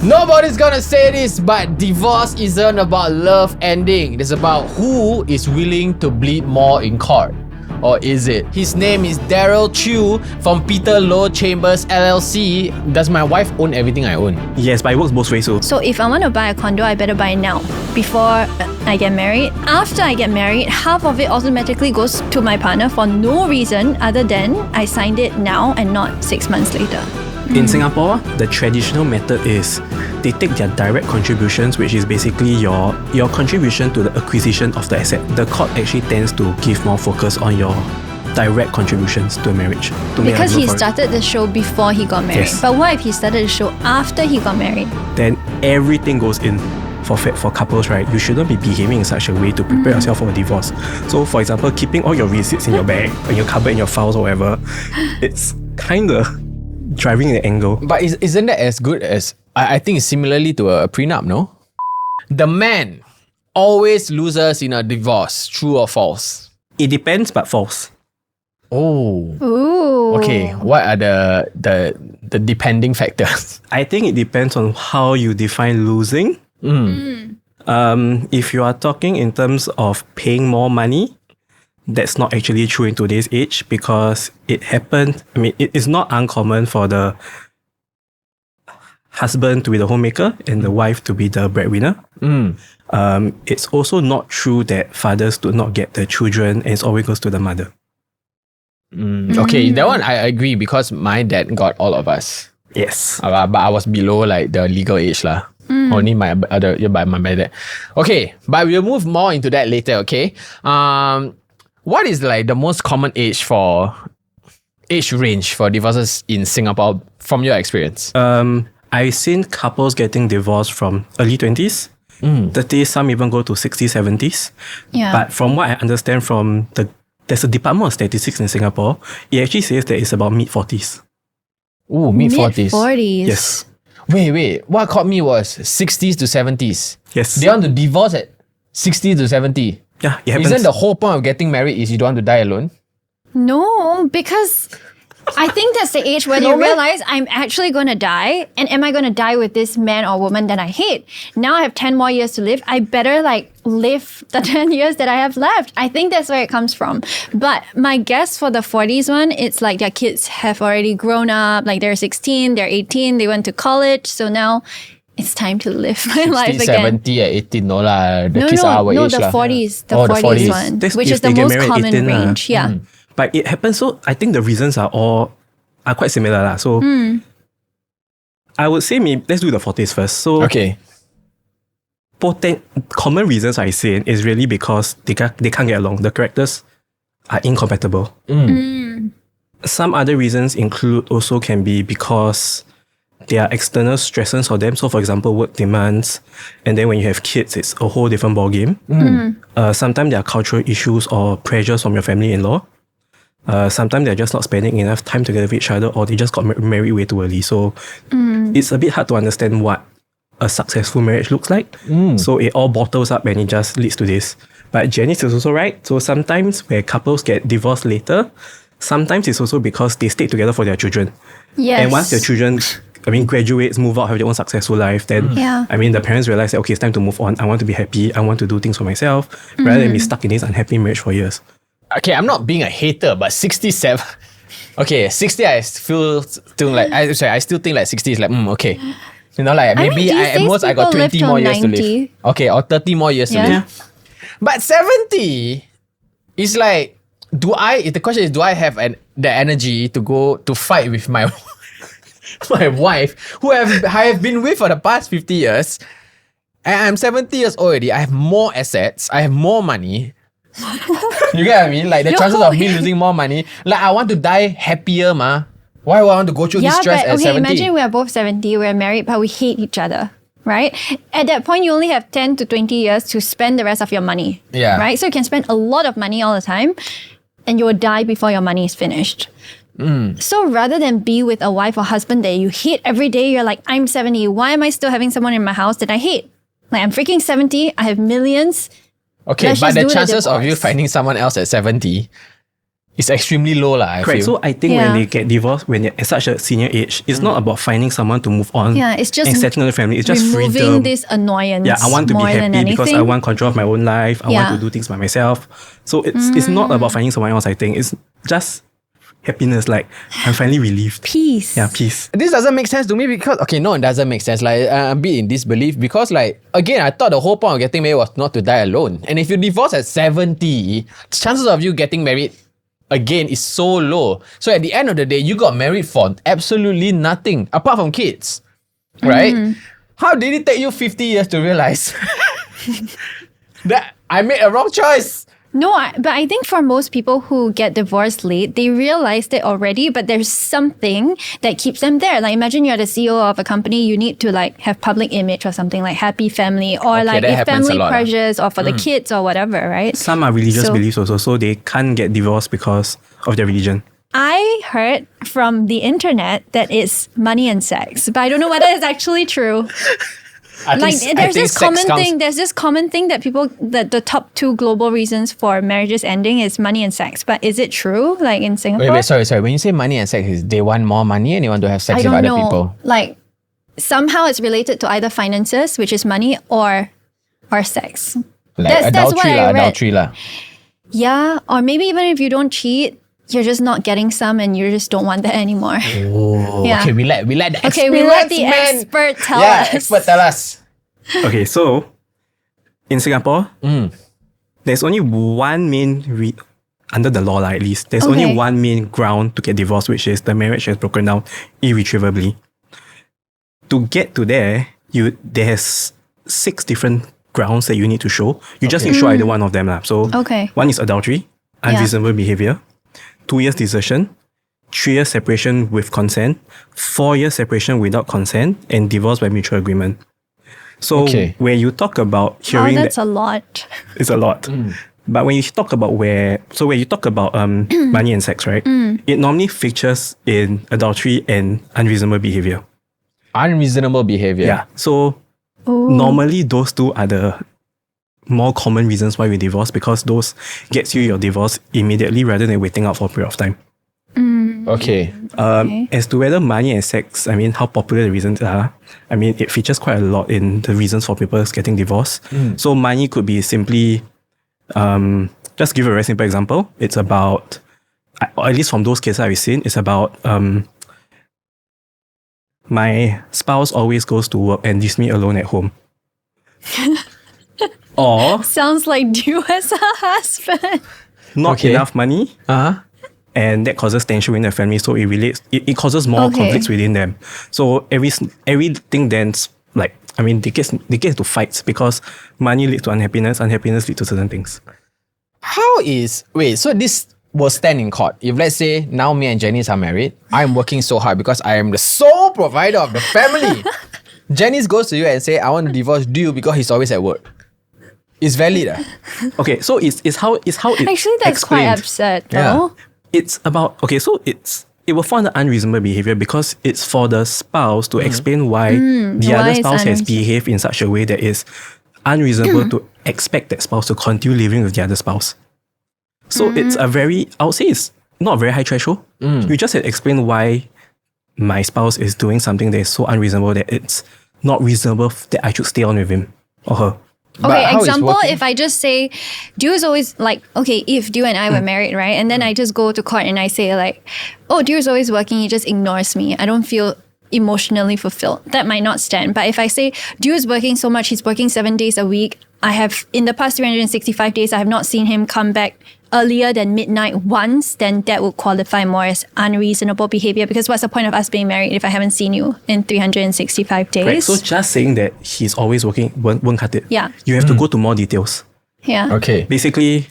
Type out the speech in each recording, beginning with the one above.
Nobody's gonna say this, but divorce isn't about love ending. It's about who is willing to bleed more in court. Or is it? His name is Darryl Chew from Peter Low Chambers LLC. Does my wife own everything I own? Yes, but it works both ways. So if I want to buy a condo, I better buy it now before I get married. After I get married, half of it automatically goes to my partner for no reason other than I signed it now and not 6 months later. In Singapore, the traditional method is they take their direct contributions, which is basically your contribution to the acquisition of the asset. The court actually tends to give more focus on your direct contributions to a marriage. Because he started the show before he got married. Yes. But what if he started the show after he got married? Then everything goes in. For couples, right, you shouldn't be behaving in such a way to prepare yourself for a divorce. So, for example, keeping all your receipts in your bag, in your cupboard, in your files, or whatever, it's kind of driving the angle. But isn't that as good as... I think it's similarly to a prenup, no? The man always loses in a divorce, true or false? It depends, but false. Oh. Ooh. Okay, what are the depending factors? I think it depends on how you define losing. If you are talking in terms of paying more money, that's not actually true in today's age because it happened. I mean, it is not uncommon for the husband to be the homemaker and the wife to be the breadwinner. It's also not true that fathers do not get the children and it always goes to the mother. Okay, that one I agree because my dad got all of us. Yes. But I was below like the legal age lah. Only my dad. Okay, but we'll move more into that later, okay? What is like the most common age range for divorces in Singapore from your experience? I've seen couples getting divorced from early 20s, 30s, some even go to 60s, 70s. Yeah. But from what I understand from there's a Department of Statistics in Singapore, it actually says that it's about mid-40s. Ooh, mid-40s. Mid-40s. Yes. Wait. What caught me was 60s to 70s. Yes. They want to divorce at 60 to 70. Yeah, it happens. Isn't the whole point of getting married is you don't want to die alone? No, because I think that's the age where you realize I'm actually going to die. And am I going to die with this man or woman that I hate? Now I have 10 more years to live. I better live the 10 years that I have left. I think that's where it comes from. But my guess for the 40s one, it's like their kids have already grown up. Like they're 16, they're 18, they went to college. So now it's time to live my life 60, again. 70 at 18, no lah. The kids are our age the lah. 40s. The Oh, the 40s 40s. one, That's which if is the they get most married at common 18 lah. range. Yeah. But it happens, so I think the reasons are quite similar lah. So I would say maybe let's do the 40s first. So Okay. Common reasons I say is really because they can't get along. The characters are incompatible. Some other reasons can be because there are external stressors for them. So for example, work demands, and then when you have kids, it's a whole different ballgame. Sometimes there are cultural issues or pressures from your family-in-law. Sometimes they're just not spending enough time together with each other, or they just got married way too early. So it's a bit hard to understand what a successful marriage looks like. So it all bottles up and it just leads to this. But Janice is also right. So sometimes where couples get divorced later, sometimes it's also because they stay together for their children. Yes. And once their children graduates, move out, have their own successful life, then the parents realize that okay, it's time to move on. I want to be happy. I want to do things for myself rather than be stuck in this unhappy marriage for years. Okay, I'm not being a hater, but 67. Okay, 60 I still think like 60 is like, okay. You know, like maybe at most I got 20 more years 90. to live. Okay, or 30 more years to live. But 70 is like, the question is, do I have the energy to go to fight with my wife, who I have been with for the past 50 years, and I'm 70 years old already, I have more assets, I have more money. You get what I mean? Like the chances of me losing more money, like I want to die happier, ma. Why would I want to go through this stress at 70? Imagine we are both 70, we're married, but we hate each other, right? At that point, you only have 10 to 20 years to spend the rest of your money. Yeah. Right? So you can spend a lot of money all the time and you will die before your money is finished. So rather than be with a wife or husband that you hate every day, you're like, I'm 70. Why am I still having someone in my house that I hate? Like, I'm freaking 70. I have millions. Okay, but the chances of you finding someone else at 70 It's extremely low lah, I Correct. feel. So I think when they get divorced, when they're at such a senior age, it's not about finding someone to move on. Yeah, it's just and setting up a family. It's just removing freedom. this annoyance. Yeah, I want to be more than happy because I anything. want control of my own life. I want to do things by myself. So it's not about finding someone else, I think. It's just happiness. Like, I'm finally relieved. Peace. Yeah, peace. This doesn't make sense to me because, okay, no, it doesn't make sense. Like, I'm a bit in disbelief because, like, again, I thought the whole point of getting married was not to die alone. And if you divorce at 70, chances of you getting married again is so low. So at the end of the day, you got married for absolutely nothing apart from kids, right? How did it take you 50 years to realize that I made a wrong choice? No, but I think for most people who get divorced late, they realized it already, but there's something that keeps them there. Like imagine you're the CEO of a company, you need to like have public image or something like happy family or like if family pressures or for the kids or whatever, right? Some are religious beliefs also, so they can't get divorced because of their religion. I heard from the internet that it's money and sex, but I don't know whether it's actually true. There's this common thing that people, that the top 2 global reasons for marriages ending is money and sex. But is it true? Like in Singapore? Wait, sorry. When you say money and sex, is they want more money and they want to have sex with other people? Like somehow it's related to either finances, which is money, or sex. Like That's what I read. adultery lah. Yeah, or maybe even if you don't cheat, you're just not getting some and you just don't want that anymore. Oh, Yeah. okay. We let the Okay, we let the expert tell us. Yeah, expert tell us. Okay, so in Singapore, there's only one main under the law at least, there's only one main ground to get divorced, which is the marriage has broken down irretrievably. To get to there, there's 6 different grounds that you need to show. You just need to show either one of them lah. So one is adultery, unreasonable behavior, 2 years desertion, 3 years separation with consent, 4 years separation without consent, and divorce by mutual agreement. So when you talk about hearing that's a lot. It's a lot. But when you talk about money and sex, right? It normally features in adultery and unreasonable behavior. Unreasonable behavior. Yeah. So normally those 2 are the more common reasons why we divorce, because those gets you your divorce immediately rather than waiting out for a period of time. Okay. As to whether money and sex, I mean, how popular the reasons are, I mean, it features quite a lot in the reasons for people getting divorced. So money could be simply, just give a very simple example. It's about, or at least from those cases I've seen, it's about my spouse always goes to work and leaves me alone at home. Or sounds like you as a husband. Not enough money. And that causes tension in the family, so it causes more conflicts within them. So everything then's like, I mean, they get into fights because money leads to unhappiness leads to certain things. So this will stand in court. If let's say now me and Janice are married, I'm working so hard because I am the sole provider of the family. Janice goes to you and say, I want to divorce you because he's always at work. It's valid. Okay, so it's how it actually that's explained. quite absurd though. Yeah. It's about, so it will fall under unreasonable behavior because it's for the spouse to explain why the other spouse has behaved in such a way that is unreasonable to expect that spouse to continue living with the other spouse. So it's I would say it's not a very high threshold. You just had to explain why my spouse is doing something that is so unreasonable that it's not reasonable that I should stay on with him or her. Okay, example, if I just say, Dew is always like, okay, if Dew and I were married, right? And then I just go to court and I say like, oh, Dew is always working, he just ignores me. I don't feel emotionally fulfilled. That might not stand. But if I say, Dew is working so much, he's working 7 days a week. I have, in the past 365 days, I have not seen him come back earlier than midnight once, then that would qualify more as unreasonable behavior, because what's the point of us being married if I haven't seen you in 365 days? Right. So just saying that he's always working won't cut it. Yeah. You have to go to more details. Yeah. Okay. Basically,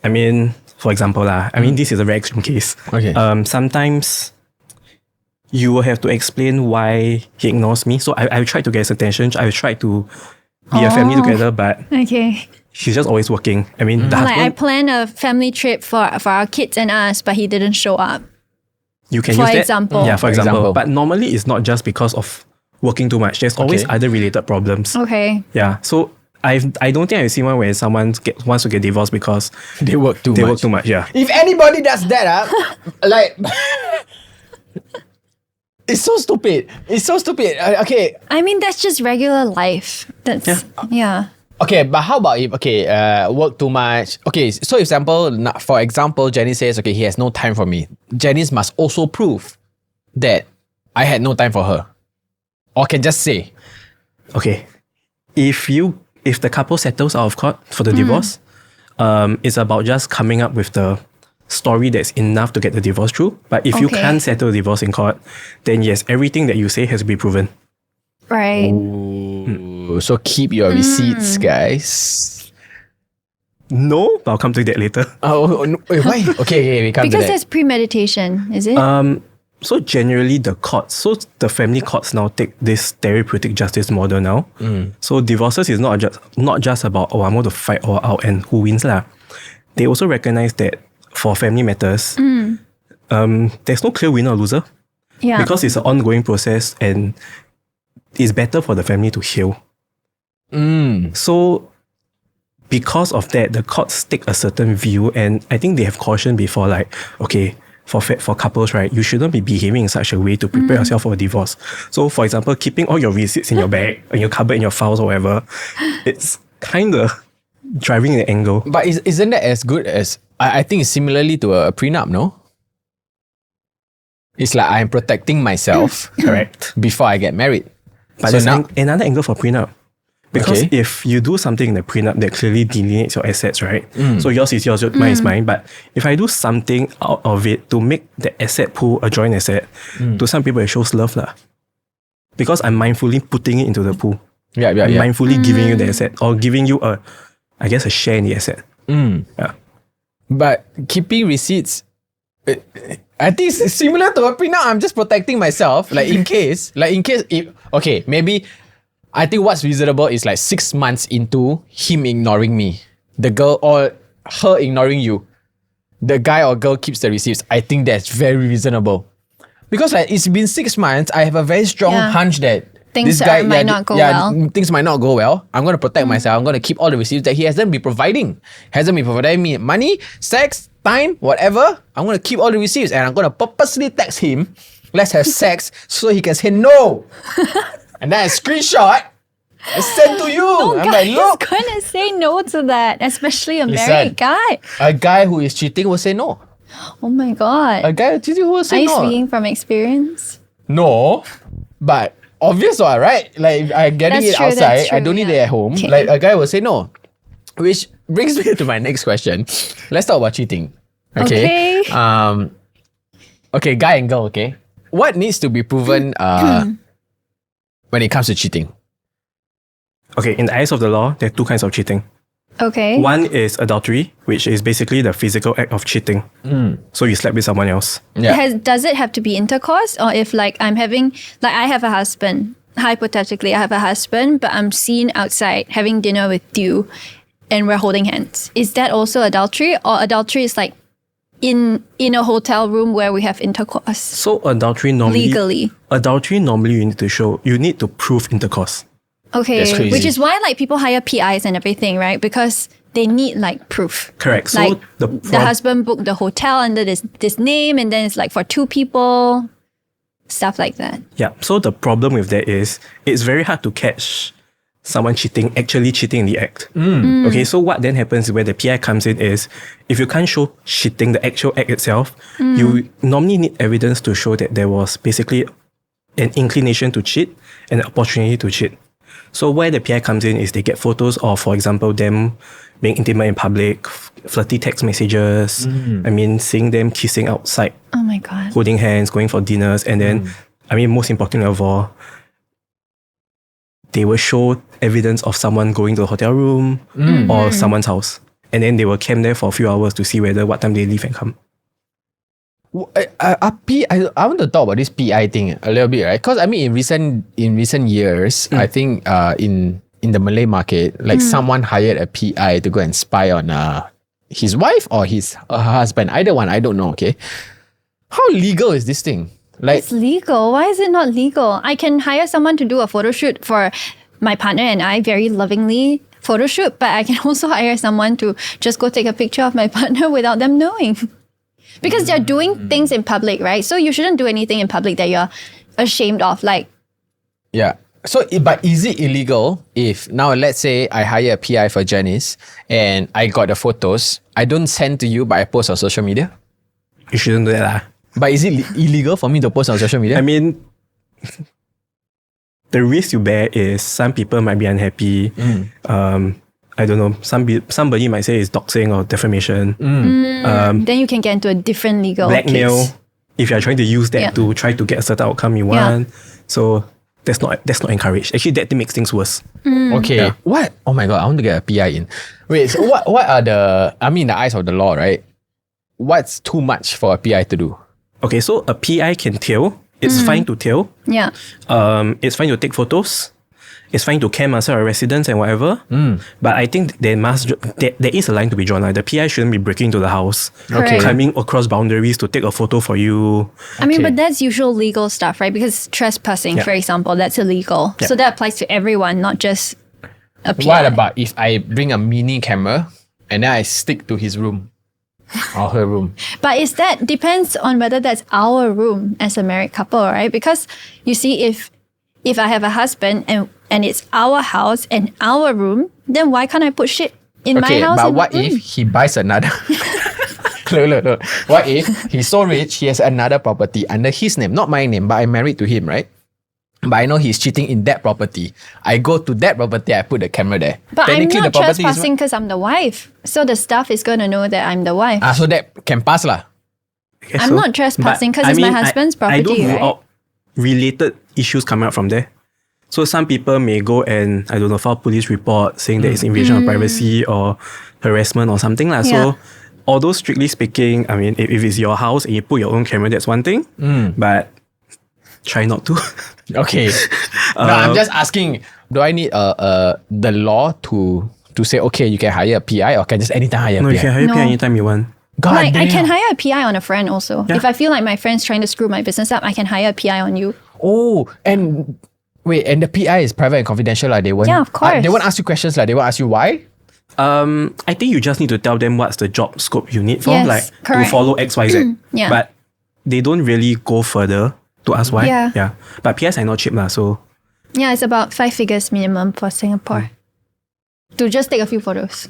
I mean, for example, this is a very extreme case. Okay. Sometimes you will have to explain why he ignores me. So I tried to get his attention. I tried to be a family together, but she's just always working. I mean, the husband, I planned a family trip for our kids and us, but he didn't show up. You can for use that. example. Yeah, for example. But normally it's not just because of working too much. There's always other related problems. Okay. Yeah. So I don't think I've seen one where someone wants to get divorced because They work too they much. work too much. Yeah. If anybody does that, like, it's so stupid. It's so stupid. Okay. I mean, that's just regular life. That's yeah. Okay, but how about if work too much? Okay, so for example, Janice says, okay, he has no time for me. Janice must also prove that I had no time for her, or can just say, Okay. If the couple settles out of court for the divorce, it's about just coming up with the story that's enough to get the divorce through. But if you can't settle the divorce in court, then yes, everything that you say has to be proven. Right. ooh, so keep your receipts, guys. No, but I'll come to that later. Oh, no, wait, why? Okay, we come Because to that. there's premeditation, is it? So generally the family courts now take this therapeutic justice model now. So divorces is not just about, I'm going to fight all out and who wins lah. They also recognize that for family matters, there's no clear winner or loser. Yeah. Because it's an ongoing process and it's better for the family to heal. So because of that, the courts take a certain view, and I think they have cautioned before, like, okay, for couples, right, you shouldn't be behaving in such a way to prepare yourself for a divorce. So for example, keeping all your receipts in your bag, in your cupboard, in your files or whatever, it's kind of driving the angle. But isn't that as good as, I think it's similarly to a prenup, no? It's like I'm protecting myself Correct. before I get married. But So there's now- another angle for prenup. Because Okay. if you do something in the prenup that clearly delineates your assets, right? So yours is yours, mine is mine. But if I do something out of it to make the asset pool a joint asset, to some people it shows love lah. Because I'm mindfully putting it into the pool. Yeah. Mindfully giving you the asset or giving you a share in the asset. Yeah. But keeping receipts, I think it's similar to a prenup. I'm just protecting myself, like in case, maybe I think what's reasonable is like 6 months into him ignoring me, the girl or her ignoring you, the guy or girl keeps the receipts. I think that's very reasonable, because like it's been 6 months. I have a very strong hunch that Things this guy might not go well. Things might not go well. I'm going to protect myself. I'm going to keep all the receipts that he hasn't been providing. Hasn't been providing me money, sex, time, whatever. I'm going to keep all the receipts, and I'm going to purposely text him, let's have sex, so he can say no. And then I screenshot and send to you. I'm like, look. gonna say no to that, especially a Listen. married guy. A guy who is cheating will say no. Oh my god. A guy who is cheating will Are say you no. speaking from experience? No, but obvious, all right. Like if I'm getting That's it true, outside, that's I true, don't need it yeah. at home. Okay. Like a guy will say no, which brings me to my next question. Let's talk about cheating. Okay. Okay, guy and girl. Okay, what needs to be proven when it comes to cheating? Okay, in the eyes of the law, there are two kinds of cheating. Okay. One is adultery, which is basically the physical act of cheating. So you slept with someone else. Yeah. Does it have to be intercourse, or if like I have a husband, hypothetically I have a husband, but I'm seen outside having dinner with you and we're holding hands. Is that also adultery, or adultery is like in a hotel room where we have intercourse? So adultery normally you need to prove intercourse. Okay. That's crazy. Which is why like people hire PIs and everything, right? Because they need like proof. Correct. So Like the the husband booked the hotel under this name, and then it's like for 2 people, stuff like that. Yeah. So the problem with that is it's very hard to catch someone actually cheating in the act. Okay, so what then happens where the PI comes in is if you can't show cheating, the actual act itself, you normally need evidence to show that there was basically an inclination to cheat and an opportunity to cheat. So where the PI comes in is they get photos of, for example, them being intimate in public, flirty text messages, seeing them kissing outside, Oh my god. holding hands, going for dinners, and then, most importantly of all, they will show evidence of someone going to the hotel room or someone's house. And then they will camp there for a few hours to see what time they leave and come. I want to talk about this PI thing a little bit, right? Because in recent years, I think in the Malay market, like someone hired a PI to go and spy on his wife or her husband, either one, I don't know. Okay, how legal is this thing? Like, It's legal. Why is it not legal? I can hire someone to do a photo shoot for my partner and I very lovingly photo shoot, but I can also hire someone to just go take a picture of my partner without them knowing. Because they're doing things in public, right? So you shouldn't do anything in public that you're ashamed of. Like, yeah. So, but is it illegal if now, let's say I hire a PI for Janice and I got the photos, I don't send to you, but I post on social media? You shouldn't do that. lah. But is it illegal for me to post on social media? I mean, the risk you bear is some people might be unhappy. I don't know. Somebody might say it's doxing or defamation. then you can get into a different legal Blackmail. case. If you're trying to use that Yeah. to try to get a certain outcome you want. So that's not encouraged. Actually, that makes things worse. Okay. Yeah. What? Oh my God, I want to get a PI in. Wait, so what are the eyes of the law, right? What's too much for a PI to do? Okay, so a PI can tail. It's fine to tail. Yeah. It's fine to take photos. It's fine to camp outside our residence and whatever. But I think there is a line to be drawn. Like the PI shouldn't be breaking into the house, Okay. climbing across boundaries to take a photo for you. I mean, Okay. but that's usual legal stuff, right? Because trespassing, Yeah. for example, that's illegal. Yeah. So that applies to everyone, not just a PI. What about if I bring a mini camera and then I stick to his room or her room? But depends on whether that's our room as a married couple, right? Because you see, if I have a husband and it's our house and our room, then why can't I put shit in my Okay, house? but and what room? if he buys another? Look. What if he's so rich, he has another property under his name, not my name, but I'm married to him, right? But I know he's cheating in that property. I go to that property, I put the camera there. But I'm Technically, not the property is trespassing because I'm the wife. So the staff is going to know that I'm the wife. so that can pass lah. Okay, I'm not trespassing but 'cause it's my I husband's I don't property, rule right? out related issues coming out from there. So some people may go and, I don't know, file police report saying that it's invasion of privacy or harassment or something lah. Yeah. So although strictly speaking, I mean, if it's your house and you put your own camera, that's one thing. But try not to. Okay. No, I'm just asking, do I need the law to say, okay, you can hire a PI or can just anytime hire a No, PI? you can hire No. PI anytime you want. God Like, I damn. can hire a PI on a friend also. Yeah. If I feel like my friend's trying to screw my business up, I can hire a PI on you. Oh, and wait, and the PI is private and confidential lah. They won't. Yeah, of course. They won't ask you questions like. They won't ask you why. I think you just need to tell them what's the job scope you need for, Yes, like correct. to follow XYZ. Yeah. But they don't really go further to ask why. Yeah. But PIs are not cheap lah, so Yeah, it's about 5 figures minimum for Singapore to just take a few photos.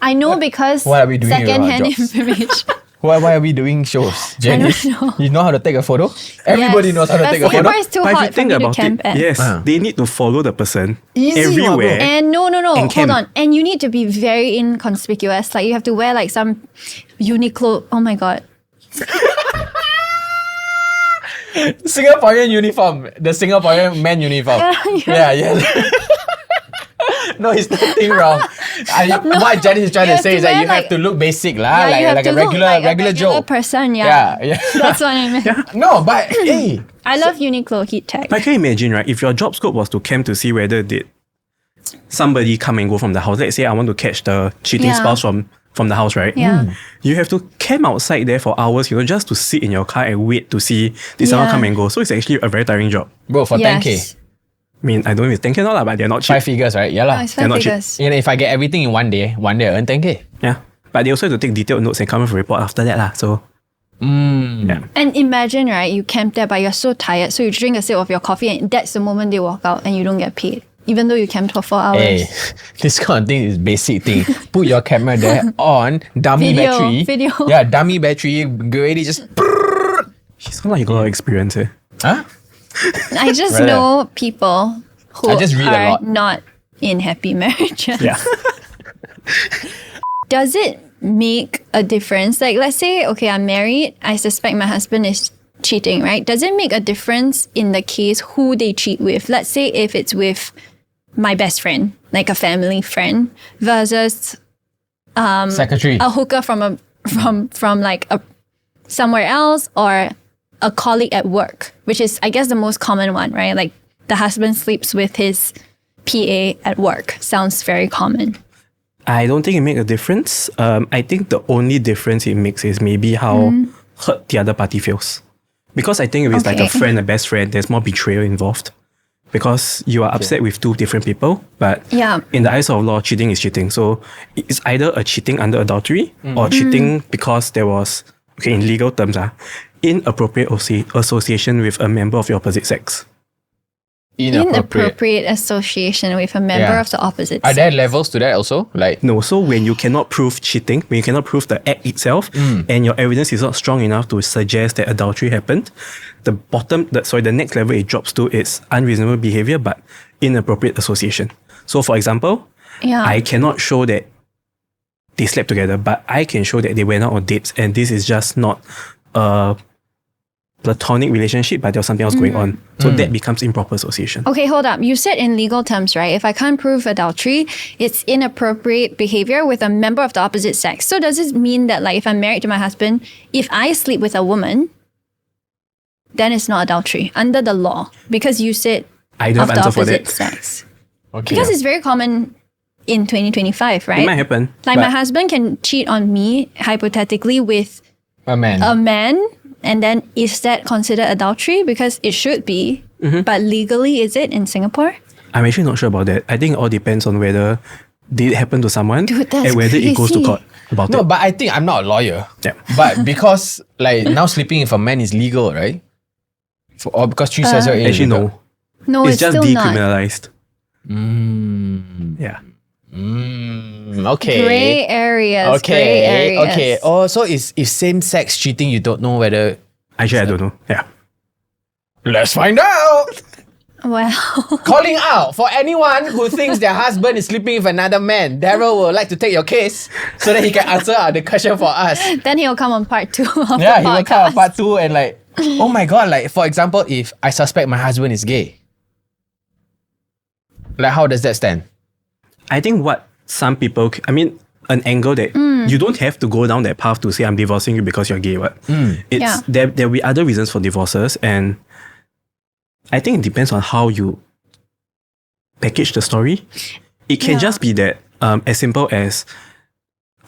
I know because what are we doing with our second-hand jobs? information. Why are we doing shows, Jenny? know. You know how to take a photo? Everybody Yes, knows how to but take a photo. Singapore is too But if you hot for think me to about camp it, at. yes, they need to follow the person Easy, everywhere. bro. And no, And hold camp. on. And you need to be very inconspicuous. Like you have to wear like some Uniqlo. Oh my god. Singaporean uniform, the Singaporean man uniform. Yeah. No, it's nothing wrong. What Janice is trying You to have say to is that wear you have like- to look basic lah, Yeah, you have like to a look regular like regular a Joe. person. Yeah. Yeah. That's what I meant. No, but hey, I love Uniqlo heat tech. But can you imagine, right? If your job scope was to camp to see whether did somebody come and go from the house. Let's say I want to catch the cheating Yeah. spouse from the house, right? Yeah. You have to camp outside there for hours, just to sit in your car and wait to see did someone Yeah. come and go. So it's actually a very tiring job. bro, for 10K, I mean, I don't know if it's 10K or not, lah, but they're not cheap. 5 figures, right? Yeah Oh, lah. it's They're 5 not cheap. figures. And if I get everything in one day I earn 10K. Yeah. But they also have to take detailed notes and come up with a report after that. Lah. So, yeah. And imagine, right, you camp there, but you're so tired, so you drink a sip of your coffee, and that's the moment they walk out, and you don't get paid, even though you camped for 4 hours. Hey, this kind of thing is basic thing. Put your camera there on dummy battery. Video. Yeah, dummy battery. Get ready, just. She sounds like you got a lot of experience. Huh? I just Brother. know people who I just read a are lot. not in happy marriages. Yeah. Does it make a difference? Like, let's say, okay, I'm married. I suspect my husband is cheating, right? Does it make a difference in the case who they cheat with? Let's say if it's with my best friend, like a family friend, versus Secretary. a hooker from like a somewhere else, or a colleague at work, which is, I guess, the most common one, right? Like the husband sleeps with his PA at work. Sounds very common. I don't think it makes a difference. I think the only difference it makes is maybe how hurt the other party feels. Because I think if it's like a Okay. friend, a best friend, there's more betrayal involved. because you are upset with two different people. But Yeah. in the eyes of law, cheating is cheating. So it's either a cheating under adultery or cheating because there was, okay, in legal terms, inappropriate association with a member of your opposite sex. Inappropriate association with a member Yeah. of the opposite Are sex. there levels to that also? Like, No, so when you cannot prove cheating, when you cannot prove the act itself, and your evidence is not strong enough to suggest that adultery happened, the next level it drops to is unreasonable behavior but inappropriate association. So for example, Yeah. I cannot show that they slept together, but I can show that they went out on dates, and this is just not a platonic relationship, but there was something else going on. So that becomes improper association. Okay, hold up. You said in legal terms, right? If I can't prove adultery, it's inappropriate behavior with a member of the opposite sex. So does this mean that, like, if I'm married to my husband, if I sleep with a woman, then it's not adultery under the law? Because you said I don't of have the answer for opposite that. sex. okay. Because it's very common in 2025, right? It might happen. Like, but my husband can cheat on me, hypothetically, with a man. a man, and then is that considered adultery? Because it should be, but legally, is it in Singapore? I'm actually not sure about that. I think it all depends on whether did it happen to someone Dude, that's and whether it goes to crazy. court about No, it. but I think I'm not a lawyer. Yeah. But because like now sleeping with a man is legal, right? Or because 360 Actually, no. No, It's just still not. decriminalized. Yeah. Okay. Gray areas. Okay. Gray areas. Okay. Oh, so if same sex cheating, you don't know whether. Actually, I don't know. Yeah. Let's find out. Well, Calling out for anyone who thinks their husband is sleeping with another man. Daryl would like to take your case so that he can answer the question for us. then he'll come on part 2 of Yeah, the he will come on podcast. part 2 and like, oh my god, like for example, if I suspect my husband is gay, like how does that stand? I think what some people, an angle that you don't have to go down that path to say I'm divorcing you because you're gay. What? It's Yeah. there will be other reasons for divorces, and I think it depends on how you package the story. It can just be that as simple as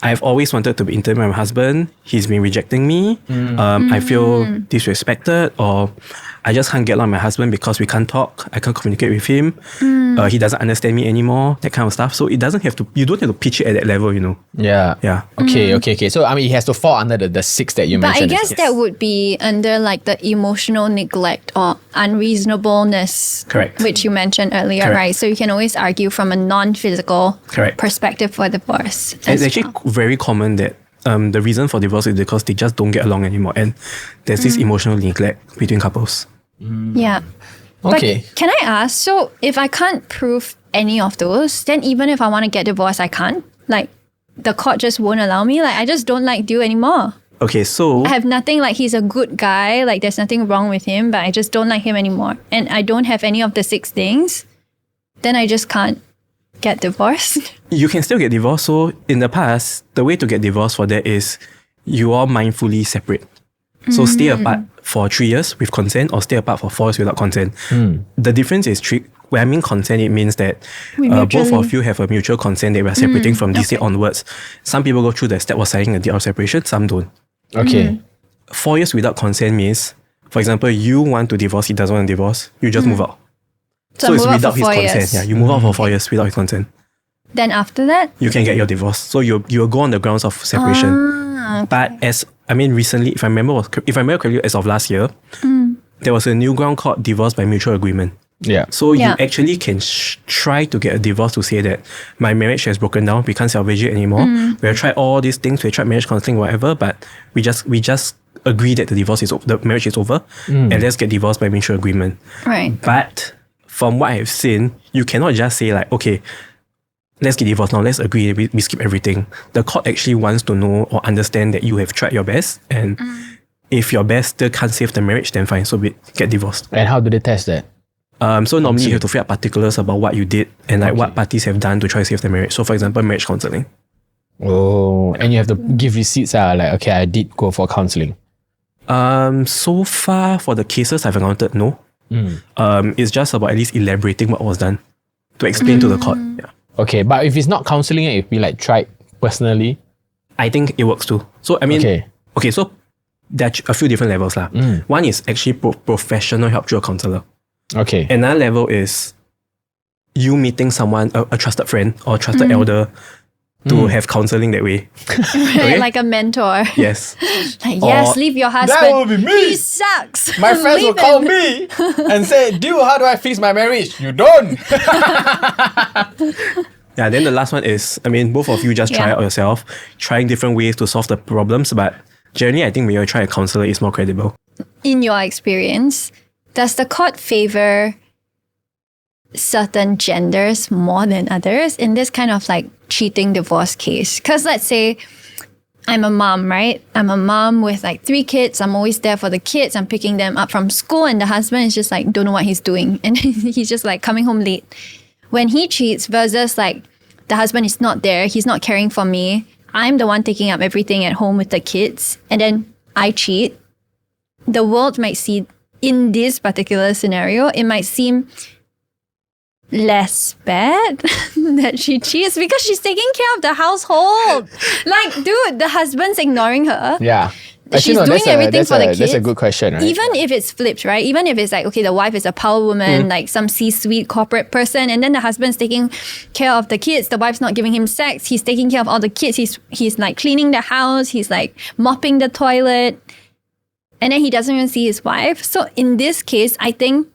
I've always wanted to be intimate with my husband. He's been rejecting me. I feel disrespected, or I just can't get along with my husband because we can't talk. I can't communicate with him. He doesn't understand me anymore. That kind of stuff. So it doesn't have to. You don't have to pitch it at that level. Yeah. Yeah. Okay. So I mean, it has to fall under the 6 that you But I mentioned. guess that would be under like the emotional neglect or unreasonableness. Correct. Which you mentioned earlier, Correct. right? So you can always argue from a non-physical Correct. perspective for divorce. It's as actually well. very common that the reason for divorce is because they just don't get along anymore, and there's this emotional neglect between couples. Yeah. Okay. But can I ask, so if I can't prove any of those, then even if I want to get divorced, I can't? Like, the court just won't allow me? Like, I just don't like you anymore. Okay, so I have nothing, like, he's a good guy, like, there's nothing wrong with him, but I just don't like him anymore. And I don't have any of the 6 things, then I just can't get divorced. you can still get divorced. So in the past, the way to get divorced for that is you all mindfully separate. So stay apart for 3 years with consent, or stay apart for 4 years without consent. The difference is when I mean consent, it means that both of you have a mutual consent that we are separating from this day onwards. Some people go through the step of signing a deed of separation, some don't. Okay. 4 years without consent means, for example, you want to divorce, he doesn't want to divorce, you just move out. So, it's move out without for his 4 consent. years. Yeah, you move out for 4 years without his consent. Then after that, You can get your divorce. So you will go on the grounds of separation. But recently, if I remember correctly, as of last year, there was a new ground called divorce by mutual agreement. Yeah. So Yeah. you actually can try to get a divorce to say that my marriage has broken down, we can't salvage it anymore. We have tried all these things, we have tried marriage counseling, whatever, but we just agree that the marriage is over, and let's get divorced by mutual agreement. right. But from what I've seen, you cannot just say like, okay, let's get divorced now, let's agree, we skip everything. The court actually wants to know or understand that you have tried your best, and if your best still can't save the marriage, then fine, so we get divorced. And how do they test that? So normally you have to fill out particulars about what you did and like what parties have done to try to save the marriage. So for example, marriage counseling. Oh, and you have to give receipts. Like, okay, I did go for counseling. So far for the cases I've encountered, no. It's just about at least elaborating what was done to explain to the court. Yeah. Okay, but if it's not counseling, it be like tried personally. I think it works too. So okay, so there are a few different levels lah. One is actually professional help through a counselor. Okay. Another level is you meeting someone, a trusted friend or trusted elder, to have counseling that way. Right, like a mentor. Yes. Like, yes, leave your husband. That will be me. He sucks. My friends will Leave call him. me and say, dude, how do I fix my marriage? You don't. Yeah, then the last one is, I mean, both of you just try Yeah. out yourself, trying different ways to solve the problems, but generally I think when you try a counselor, it's more credible. In your experience, does the court favor certain genders more than others in this kind of like cheating divorce case? Because let's say I'm a mom, right? I'm a mom with like 3 kids. I'm always there for the kids. I'm picking them up from school, and the husband is just like, don't know what he's doing. And he's just like coming home late. When he cheats versus like the husband is not there, he's not caring for me. I'm the one taking up everything at home with the kids, and then I cheat. The world might see, in this particular scenario, it might seem less bad that she cheats because she's taking care of the household. Like, dude, the husband's ignoring her. Yeah. She's doing everything for the kids. That's a good question, right? Even if it's flipped, right? Even if it's like, okay, the wife is a power woman, like some C-suite corporate person, and then the husband's taking care of the kids. The wife's not giving him sex. He's taking care of all the kids. He's like cleaning the house. He's like mopping the toilet. And then he doesn't even see his wife. So in this case, I think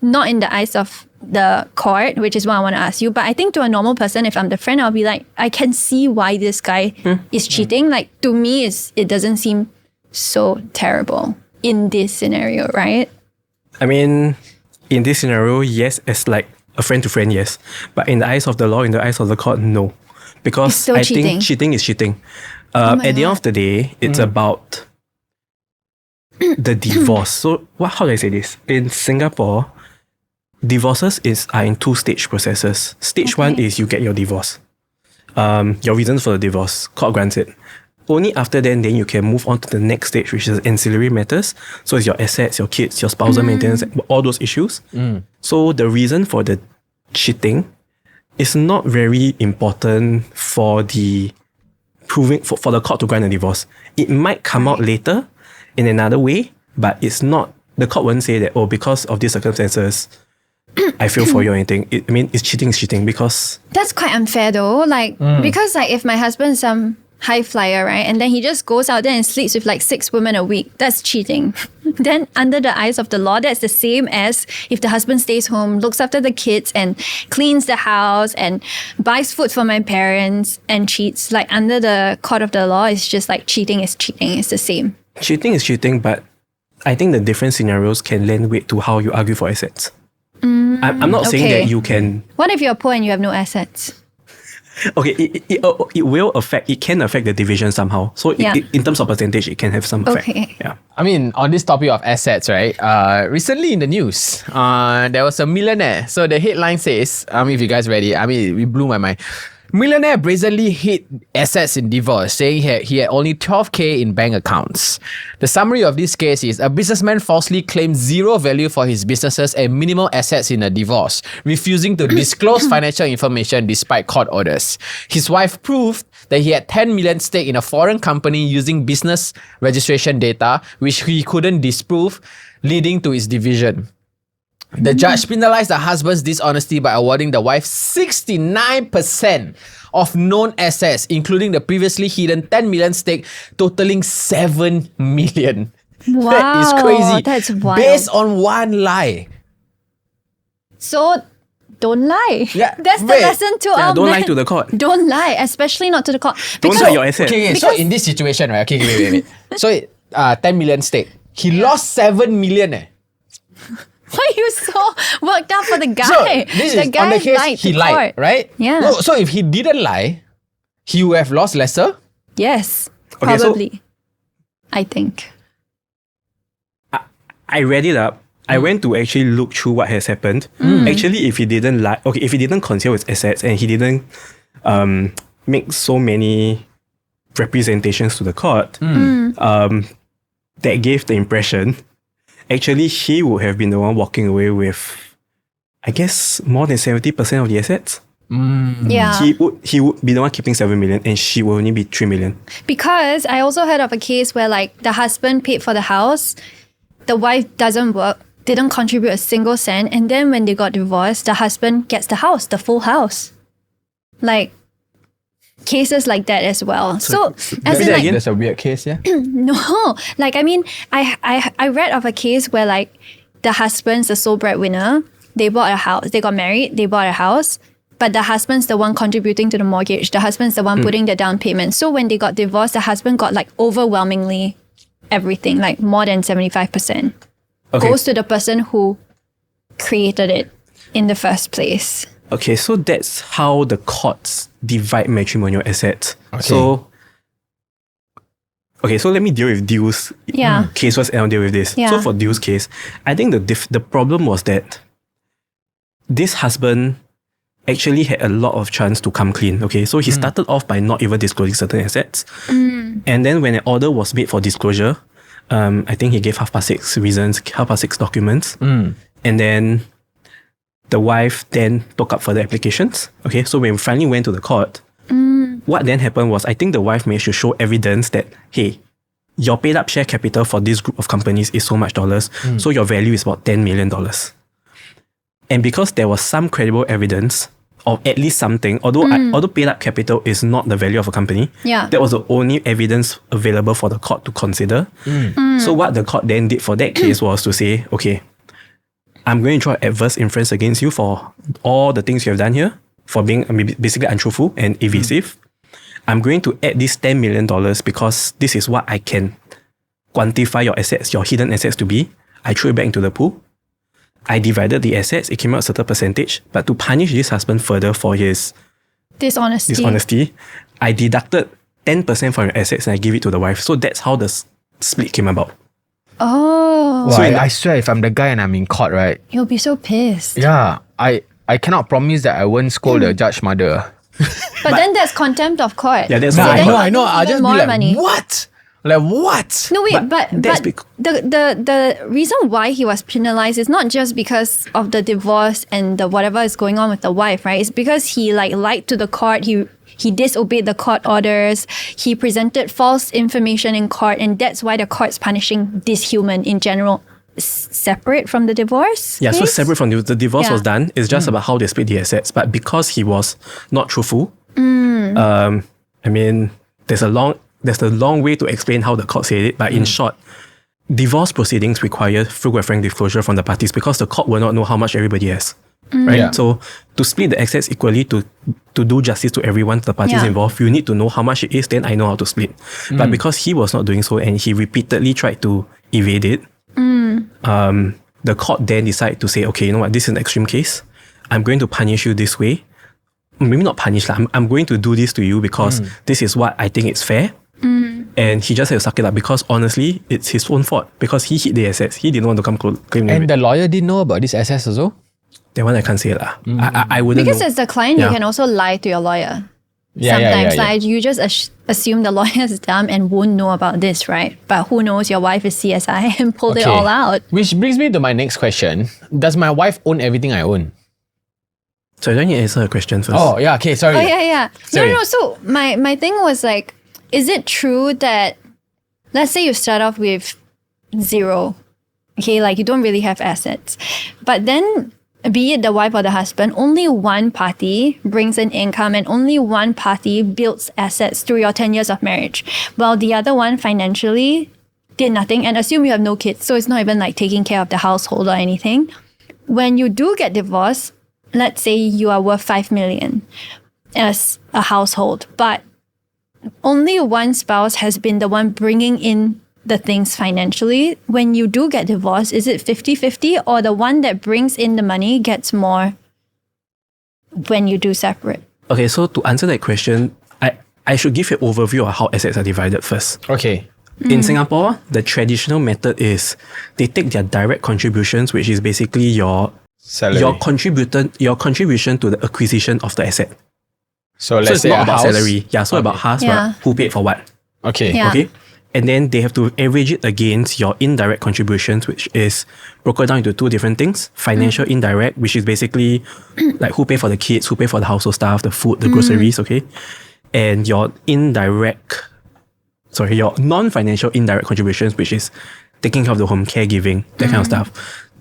not in the eyes of the court, which is what I want to ask you, but I think to a normal person, if I'm the friend, I'll be like, I can see why this guy is cheating. Like, to me, it doesn't seem so terrible in this scenario, right? I mean, in this scenario, yes, as like a friend to friend, yes. But in the eyes of the law, in the eyes of the court, no. Because It's still I cheating. think cheating is cheating. my At the end God. of the day, it's about the divorce. So how do I say this? In Singapore, divorces are in 2-stage processes. Stage 1 is you get your divorce. Your reasons for the divorce, court grants it. Only after then you can move on to the next stage, which is ancillary matters. So it's your assets, your kids, your spousal maintenance, all those issues. So the reason for the cheating is not very important for the proving for the court to grant a divorce. It might come out later in another way, but it's not. The court won't say that, oh, because of these circumstances, I feel for you or anything. I mean, it's cheating because That's quite unfair though. Like, because like if my husband's some high flyer, right, and then he just goes out there and sleeps with like 6 women a week, that's cheating. Then under the eyes of the law, that's the same as if the husband stays home, looks after the kids and cleans the house and buys food for my parents and cheats. Like, under the court of the law, it's just like cheating is cheating. It's the same. cheating is cheating, but I think the different scenarios can lend weight to how you argue for assets. I'm not saying okay. that you can. What if you're poor and you have no assets? Okay, it will affect. It can affect the division somehow. So in terms of percentage, it can have some effect. Okay. Yeah. I mean, on this topic of assets, right? Recently in the news, there was a millionaire. So the headline says, if you guys ready, it blew my mind. Millionaire brazenly hid assets in divorce, saying he had only 12K in bank accounts. The summary of this case is a businessman falsely claimed zero value for his businesses and minimal assets in a divorce, refusing to disclose financial information despite court orders. His wife proved that he had 10 million stake in a foreign company using business registration data, which he couldn't disprove, leading to its division. The judge penalized the husband's dishonesty by awarding the wife 69% of known assets, including the previously hidden 10 million stake, totaling 7 million. Wow. That is crazy. That's wild. Based on one lie. So, don't lie. Yeah, That's the wait. lesson to Yeah, our don't lie men. to the court. Don't lie, especially not to the court. Don't Because- sell your assets. Okay, so Because- in this situation, right? Okay, wait. So, 10 million stake. He lost 7 million. Why are you so worked up for the guy? So, this the is guy on the case lied he to lied, court. right? Yeah. No, so if he didn't lie, he would have lost lesser. Yes, Okay, so- probably. I think. I read it up. I went to actually look through what has happened. Actually, if he didn't lie, if he didn't conceal his assets and he didn't make so many representations to the court, that gave the impression, actually he would have been the one walking away with, I guess, more than 70% of the assets. Yeah. He would be the one keeping 7 million and she will only be 3 million. Because I also heard of a case where like the husband paid for the house, the wife doesn't work, didn't contribute a single cent. And then when they got divorced, the husband gets the house, the full house. Like, cases like that as well. So as in, like, there's a weird case, yeah? no, like, I mean, I read of a case where, like, the husband's the sole breadwinner. They bought a house. They got married. They bought a house. But the husband's the one contributing to the mortgage. The husband's the one putting the down payment. So when they got divorced, the husband got, like, overwhelmingly everything, like more than 75%. Goes to the person who created it in the first place. Okay, so that's how the courts divide matrimonial assets. So let me deal with Dew's case first and I'll deal with this. Yeah. So for Dew's case, I think the problem was that this husband actually had a lot of chance to come clean. Okay, so he started off by not even disclosing certain assets. And then when an order was made for disclosure, I think he gave 6:30 reasons, 6:30 documents. And then the wife then took up further applications. Okay, so when we finally went to the court, what then happened was, I think the wife managed to show evidence that, hey, your paid up share capital for this group of companies is so much dollars, so your value is about $10 million. And because there was some credible evidence of at least something, although paid up capital is not the value of a company, that was the only evidence available for the court to consider. So what the court then did for that case was to say, okay, I'm going to draw adverse inference against you for all the things you have done here, for being basically untruthful and evasive. I'm going to add this $10 million because this is what I can quantify your assets, your hidden assets to be. I threw it back into the pool. I divided the assets. It came out a certain percentage. But to punish this husband further for his dishonesty, I deducted 10% from your assets and I gave it to the wife. So that's how the split came about. Oh. Well, I swear, if I'm the guy and I'm in court, right? You'll be so pissed. Yeah, I cannot promise that I won't scold the judge mother. But then that's contempt of court. Yeah, that's No, what I know. I'll just be more like, money. what? Like, what? No, wait, but that's the reason why he was penalized is not just because of the divorce and the whatever is going on with the wife, right? It's because he lied to the court. He disobeyed the court orders. He presented false information in court, and that's why the court's punishing this human in general, separate from the divorce. Yeah, case? so separate from the divorce was done. It's just about how they split the assets. But because he was not truthful, I mean, there's a long way to explain how the court said it. But in short, divorce proceedings require full and frank disclosure from the parties because the court will not know how much everybody has. Right? Yeah. So to split the assets equally, to do justice to everyone, the parties involved, you need to know how much it is, then I know how to split. But because he was not doing so and he repeatedly tried to evade it, the court then decided to say, okay, you know what, this is an extreme case. I'm going to punish you this way. Maybe not punish, I'm going to do this to you because this is what I think is fair. And he just had to suck it up because honestly, it's his own fault because he hid the assets. He didn't want to come claim And it. the lawyer didn't know about this assets also? That one I can't say lah. I wouldn't Because know. as the client, you Yeah. can also lie to your lawyer. Yeah, Sometimes, yeah. like, you just assume the lawyer is dumb and won't know about this, right? But who knows, your wife is CSI and pulled it all out. Which brings me to my next question. Does my wife own everything I own? So I don't need to answer a question first. Oh, yeah, okay, sorry. Oh, yeah. Sorry. No. So my thing was like, is it true that, let's say you start off with 0, okay, like you don't really have assets, but then be it the wife or the husband, only one party brings in income and only one party builds assets through your 10 years of marriage, while the other one financially did nothing, and assume you have no kids, so it's not even like taking care of the household or anything. When you do get divorced, let's say you are worth 5 million as a household, but only one spouse has been the one bringing in the things financially. When you do get divorced, is it 50-50 or the one that brings in the money gets more when you do separate? Okay, so to answer that question, I should give you an overview of how assets are divided first. Okay. In Singapore, the traditional method is they take their direct contributions, which is basically your Salary. your contribution to the acquisition of the asset. So So let's it's say not a about house. salary. Yeah, so about house, Yeah. but who paid for what. Okay. Yeah. Okay. And then they have to average it against your indirect contributions, which is broken down into two different things. Financial indirect, which is basically like who pay for the kids, who pay for the household stuff, the food, the groceries, okay? And your non-financial indirect contributions, which is taking care of the home, caregiving, that kind of stuff.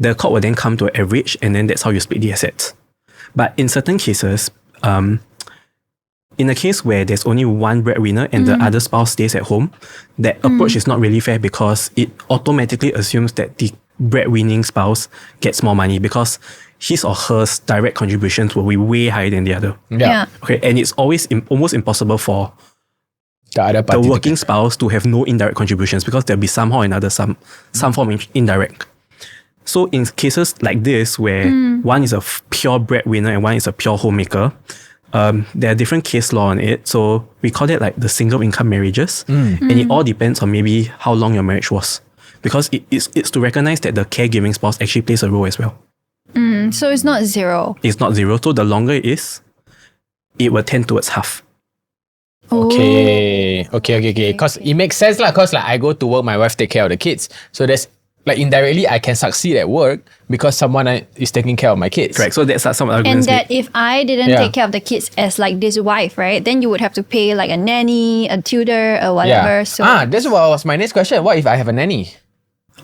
The court will then come to an average, and then that's how you split the assets. But in certain cases, in a case where there's only one breadwinner and the other spouse stays at home, that approach is not really fair because it automatically assumes that the breadwinning spouse gets more money because his or her direct contributions will be way higher than the other. Yeah. Okay, and it's always almost impossible for The other the party. working spouse to have no indirect contributions because there'll be somehow or another some form of indirect. So in cases like this where one is a pure breadwinner and one is a pure homemaker, there are different case law on it. So we call it like the single income marriages. And it all depends on maybe how long your marriage was. Because it's to recognize that the caregiving spouse actually plays a role as well. So it's not zero. It's not zero. So the longer it is, it will tend towards half. Okay. Because it makes sense lah. Because like I go to work, my wife take care of the kids. So there's like indirectly I can succeed at work because someone is taking care of my kids. Correct. So that's some And arguments. that if I didn't take care of the kids as like this wife, right, then you would have to pay like a nanny, a tutor, or whatever. Yeah. So That's what was my next question. What if I have a nanny?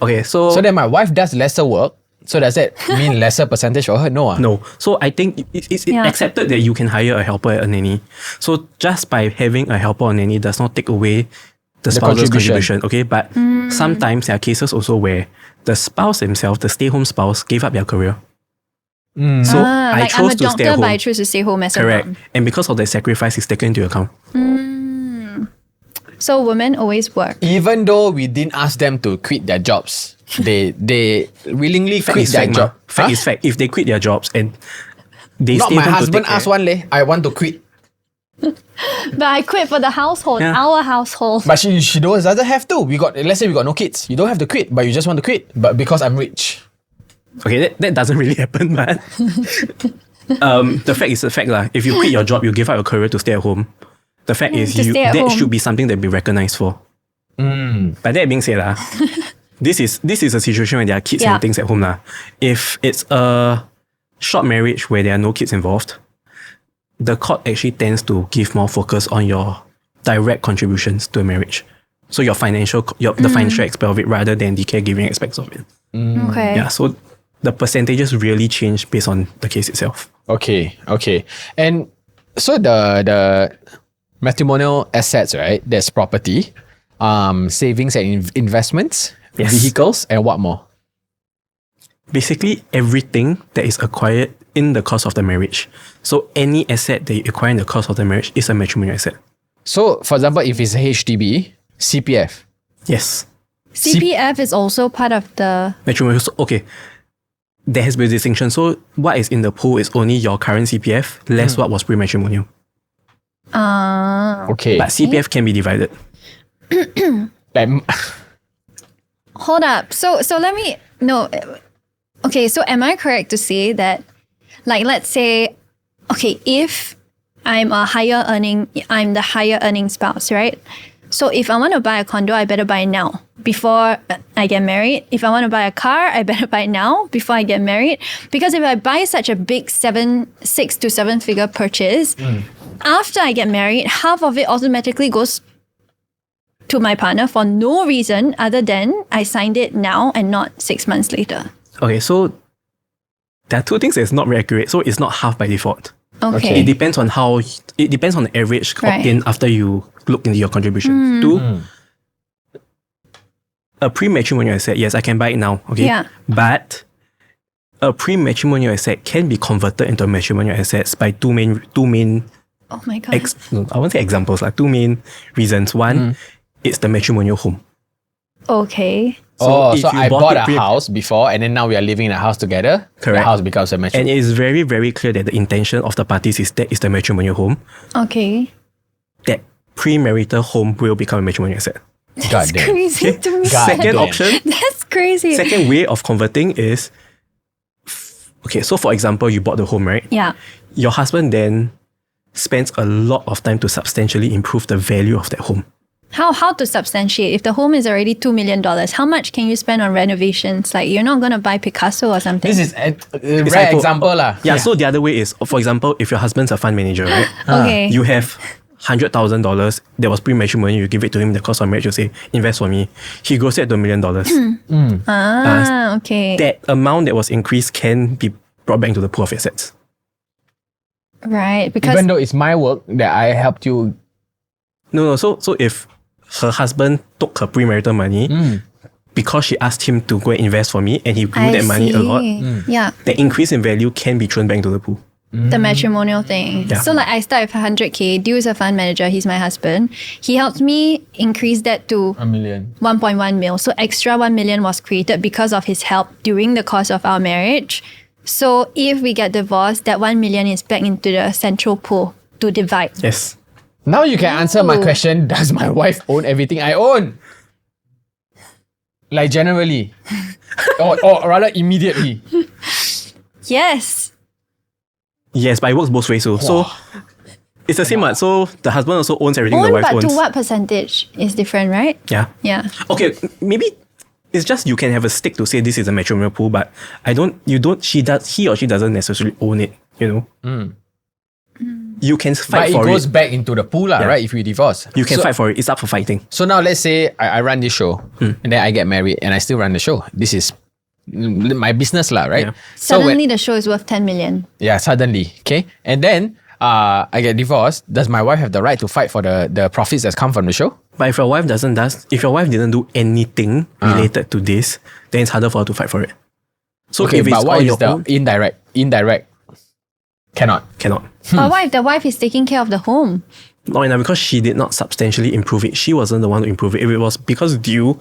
Okay, so So then my wife does lesser work. So does that mean lesser percentage for her? No. no. So I think it's accepted that you can hire a helper and a nanny. So just by having a helper or nanny does not take away the spouse's contribution. Okay, but sometimes there are cases also where the spouse himself, the stay-home spouse, gave up their career. So I like I'm chose a to stay doctor, at home. but I choose to stay home as Correct. a mom. And because of that sacrifice, it's taken into account. So women always work. Even though we didn't ask them to quit their jobs, they willingly Fact quit is their fact, job. Fact is fact. If they quit their jobs and they Not stay my home husband to take asked care, one leh. I want to quit. But I quit for the household, Yeah. our household. But she doesn't have to. Let's say we got no kids. You don't have to quit, but you just want to quit. But because I'm rich. Okay, that doesn't really happen, but the fact is the fact lah. If you quit your job, you give up your career to stay at home. The fact is To stay at that home. should be something that be recognized for. But that being said lah, this is a situation where there are kids Yeah. and things at home lah. If it's a short marriage where there are no kids involved, the court actually tends to give more focus on your direct contributions to a marriage. So your financial aspect of it rather than the caregiving aspects of it. Okay. Yeah, so the percentages really change based on the case itself. Okay. And so the matrimonial assets, right? There's property, savings and investments, Yes. vehicles, and what more? Basically, everything that is acquired in the course of the marriage. So any asset that you acquire in the course of the marriage is a matrimonial asset. So, for example, if it's a HDB, CPF. Yes. CPF is also part of the. Matrimonial. So, okay. There has been a distinction. So what is in the pool is only your current CPF less what was pre-matrimonial. Okay. But CPF can be divided. Like, Hold up. So let me no. Okay, so am I correct to say that, like, let's say, okay, if I'm the higher earning spouse, right? So if I want to buy a condo, I better buy it now before I get married. If I want to buy a car, I better buy it now before I get married. Because if I buy such a big 6 to 7 figure purchase, after I get married, half of it automatically goes to my partner for no reason other than I signed it now and not 6 months later. Okay, so there are two things that's not very accurate. So it's not half by default. Okay. It depends on the average opt-in after you look into your contributions. Two, a pre-matrimonial asset, yes, I can buy it now. Okay. Yeah. But a pre-matrimonial asset can be converted into matrimonial assets by two main Oh my God. I won't say examples, like two main reasons. One, it's the matrimonial home. Okay. so if you I bought a it house before and then now we are living in a house together. The Correct. house becomes a matrimonial. And it is very, very clear that the intention of the parties is that is the matrimonial home. Okay. That premarital home will become a matrimonial asset. That's damn. crazy to me. God Second damn. option, That's crazy. second way of converting is, okay, so for example, you bought the home, right? Yeah. Your husband then spends a lot of time to substantially improve the value of that home. How to substantiate? If the home is already $2 million, how much can you spend on renovations? Like, you're not going to buy Picasso or something. This is a It's rare like, example lah. Yeah, so the other way is, for example, if your husband's a fund manager, right? Okay. You have $100,000 that was pre-matrimony, you give it to him, the cost of marriage, you say, invest for me. He grows it to $1 million. Okay. That amount that was increased can be brought back into the pool of assets. Right. Because Even though it's my work that I helped you. No. So if her husband took her premarital money because she asked him to go and invest for me and he grew that money a lot, Yeah. the increase in value can be thrown back into the pool. The matrimonial thing. Yeah. So like I start with 100K, Dew is a fund manager, he's my husband. He helped me increase that to $1 million. 1.1 mil. So extra 1 million was created because of his help during the course of our marriage. So if we get divorced, that 1 million is back into the central pool to divide. Yes. Now you can answer my question, does my wife own everything I own? Like generally. or rather immediately. Yes. Yes, but it works both ways. So it's the same one. So the husband also owns everything the Own, wife but owns. to what percentage is different, right? Yeah. Yeah. Okay, maybe it's just you can have a stick to say this is a matrimonial pool, but he or she doesn't necessarily own it, you know. You can But fight it for goes it. back into the pool, right? If we divorce. You can So- fight for it. It's up for fighting. So now let's say I run this show and then I get married and I still run the show. This is my business lah, right? Yeah. So Suddenly the show is worth 10 million. suddenly, okay? And then I get divorced. Does my wife have the right to fight for the profits that come from the show? But if your wife if your wife didn't do anything related to this, then it's harder for her to fight for it. So Okay, if it's but what all is your the own, indirect? Cannot. But what if the wife is taking care of the home? not enough because she did not substantially improve it. She wasn't the one to improve it. If it was because Dew,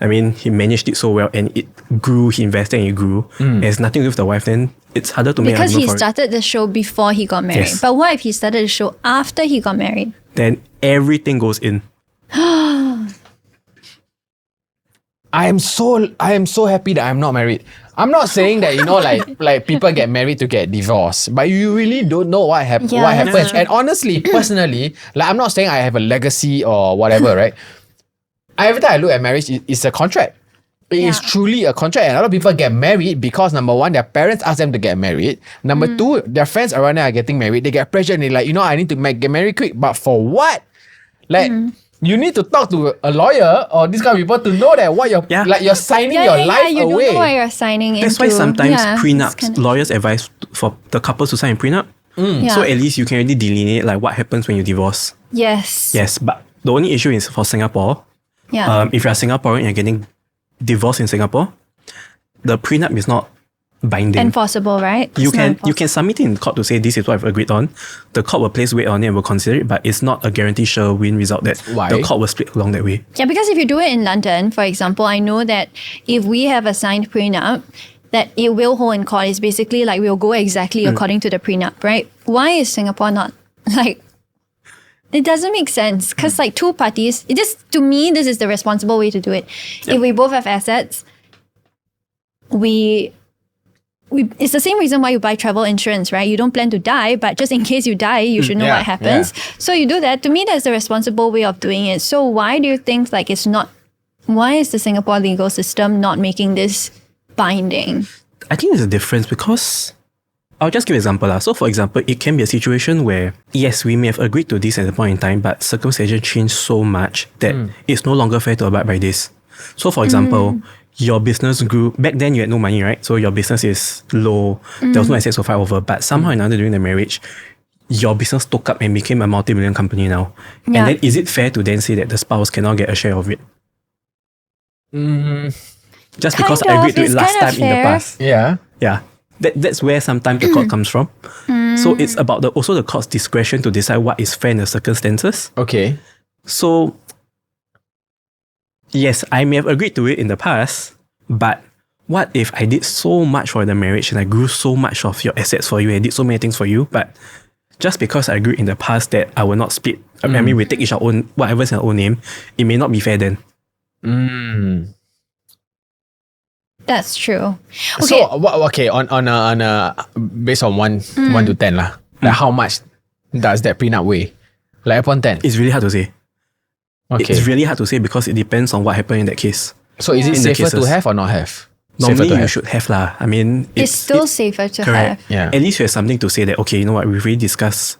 I mean, he managed it so well and it grew, he invested and it grew. It has nothing to do with the wife, then it's harder to make Because argument he for it. started the show before he got married. Yes. But what if he started the show after he got married? Then everything goes in. I am so happy that I'm not married. I'm not saying that like people get married to get divorced, but you really don't know what Yeah, what that's happens. true. And honestly, personally, like I'm not saying I have a legacy or whatever, right? Every time I look at marriage, it's a contract. It is Yeah. truly a contract. And a lot of people get married because number one, their parents ask them to get married. Number two, their friends around them are getting married. They get pressured and they're like, I need to get married quick. But for what? Like, you need to talk to a lawyer or these kind of people to know that what you're you're signing your life you away. don't know what you're signing That's into. why sometimes Yeah, prenups, it's kind of- lawyers advise for the couples to sign a prenup. Yeah. So at least you can already delineate like what happens when you divorce. Yes. Yes, but the only issue is for Singapore. Yeah. If you're Singaporean and you're getting divorced in Singapore, the prenup is not binding. Enforceable, right? You It's not can submit it in court to say this is what I've agreed on. The court will place weight on it and will consider it, but it's not a guaranteed sure win result that Why? the court will split along that way. Yeah, because if you do it in London, for example, I know that if we have a signed prenup, that it will hold in court. It's basically like we'll go exactly according to the prenup, right? Why is Singapore not? Like, it doesn't make sense because like two parties, to me, this is the responsible way to do it. If we both have assets, it's the same reason why you buy travel insurance, right? You don't plan to die, but just in case you die, you should know Yeah, what happens. So you do that. To me, that's the responsible way of doing it. So why do you think like it's not? Why is the Singapore legal system not making this binding? I think there's a difference because I'll just give an example. So for example, it can be a situation where, yes, we may have agreed to this at the point in time, but circumstances change so much that it's no longer fair to abide by this. So for example, your business grew, back then you had no money, right? So your business is low, there was no assets to fight over, but somehow or another during the marriage, your business took up and became a multi-million company now. Yeah. And then is it fair to then say that the spouse cannot get a share of it? Just because Kind I of, agreed to it it's last kind of time in the fair. past. Yeah. Yeah. That's where sometimes the court comes from. So it's about also the court's discretion to decide what is fair in the circumstances. Okay. So yes, I may have agreed to it in the past, but what if I did so much for the marriage and I grew so much of your assets for you and I did so many things for you, but just because I agreed in the past that I will not split, I mean, we take each our own, whatever's in our own name, it may not be fair then. That's true. Okay. So on a based on 1 to 10 lah. Like how much does that prenup weigh? Like upon 10. It's really hard to say. Okay. It's really hard to say because it depends on what happened in that case. So is it In the safer to cases. have or not have? Normally Safer to you have. should have lah. I mean, it's still safer to correct. have. Yeah. At least you have something to say that, okay, you know what, we've already discussed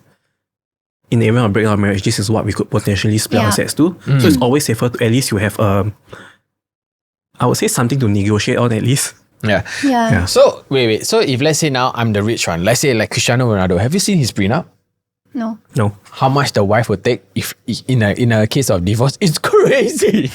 in the event of breakdown of marriage, this is what we could potentially split our assets to. So it's always safer to at least you have I would say something to negotiate on at least. Yeah. So wait. So if let's say now I'm the rich one, let's say like Cristiano Ronaldo, have you seen his prenup? No. How much the wife would take if in a case of divorce? It's crazy.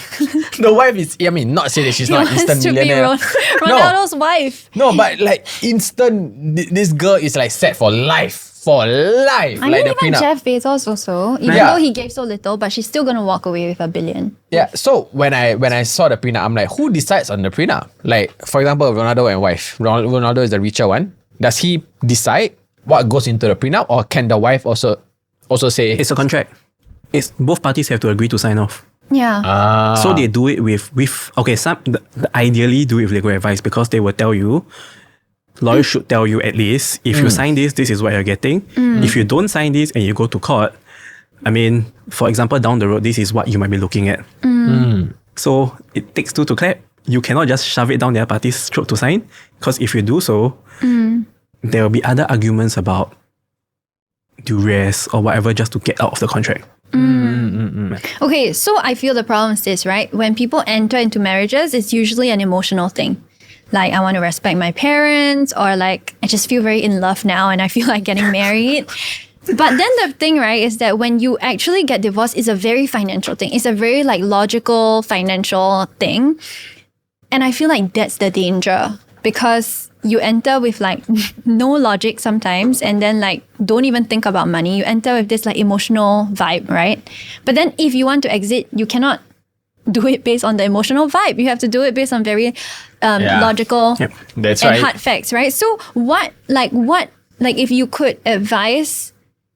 The wife is, I mean, not say that she's not instant millionaire. Ronaldo's wife. No, but like instant, this girl is like set for life. For life. I like mean, the even prenup. Jeff Bezos also, even though he gave so little, but she's still gonna walk away with $1 billion. Yeah. So when I saw the prenup, I'm like, who decides on the prenup? Like, for example, Ronaldo and wife. Ronaldo is the richer one. Does he decide what goes into the prenup, or can the wife also say It's a contract. It's both parties have to agree to sign off. Yeah. So they do it with okay, ideally do it with legal advice, because they will tell you, lawyers should tell you at least, if you sign this is what you're getting. If you don't sign this and you go to court, I mean, for example, down the road, this is what you might be looking at. So it takes two to clap. You cannot just shove it down the other party's throat to sign, because if you do so, there will be other arguments about duress or whatever just to get out of the contract. Okay, so I feel the problem is this, right? When people enter into marriages, it's usually an emotional thing. Like, I want to respect my parents, or like, I just feel very in love now and I feel like getting married. But then the thing, right, is that when you actually get divorced, it's a very financial thing. It's a very like logical financial thing. And I feel like that's the danger, because you enter with like no logic sometimes, and then like don't even think about money. You enter with this like emotional vibe, right? But then if you want to exit, you cannot do it based on the emotional vibe. You have to do it based on very logical That's and right. hard facts, right? So what if you could advise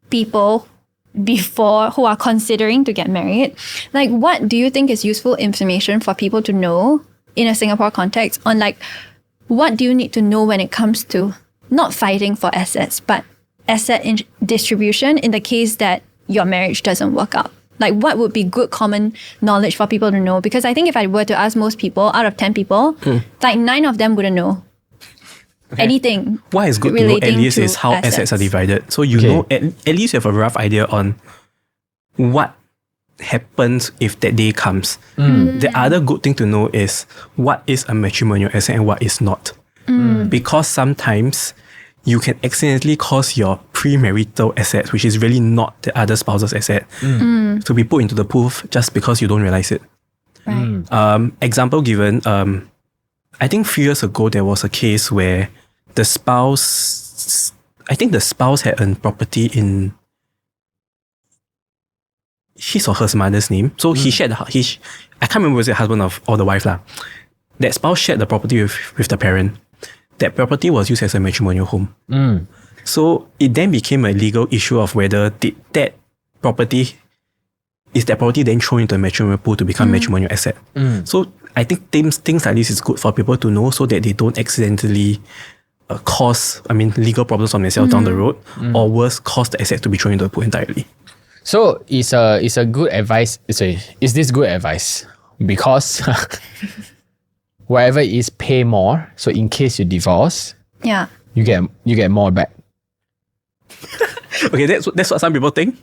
people before who are considering to get married, like what do you think is useful information for people to know in a Singapore context on like what do you need to know when it comes to not fighting for assets, but asset distribution in the case that your marriage doesn't work out? Like, what would be good common knowledge for people to know? Because I think if I were to ask most people, out of 10 people, like 9 of them wouldn't know anything. What is good to know at relating least to is how assets are divided. So you know, at least you have a rough idea on what happens if that day comes. The other good thing to know is what is a matrimonial asset and what is not. Because sometimes you can accidentally cause your premarital assets, which is really not the other spouse's asset, to be put into the pool just because you don't realize it. Right. Example given, I think a few years ago there was a case where the spouse had a property in his or her mother's name. So he shared I can't remember was it husband or the wife lah. That spouse shared the property with the parent. That property was used as a matrimonial home. So it then became a legal issue of whether that property then thrown into a matrimonial pool to become matrimonial asset. So I think things like this is good for people to know, so that they don't accidentally cause legal problems on themselves down the road, or worse, cause the asset to be thrown into the pool entirely. So is a good advice. Is this good advice? Because whatever it is, pay more. So in case you divorce, you get more back. Okay, that's what some people think.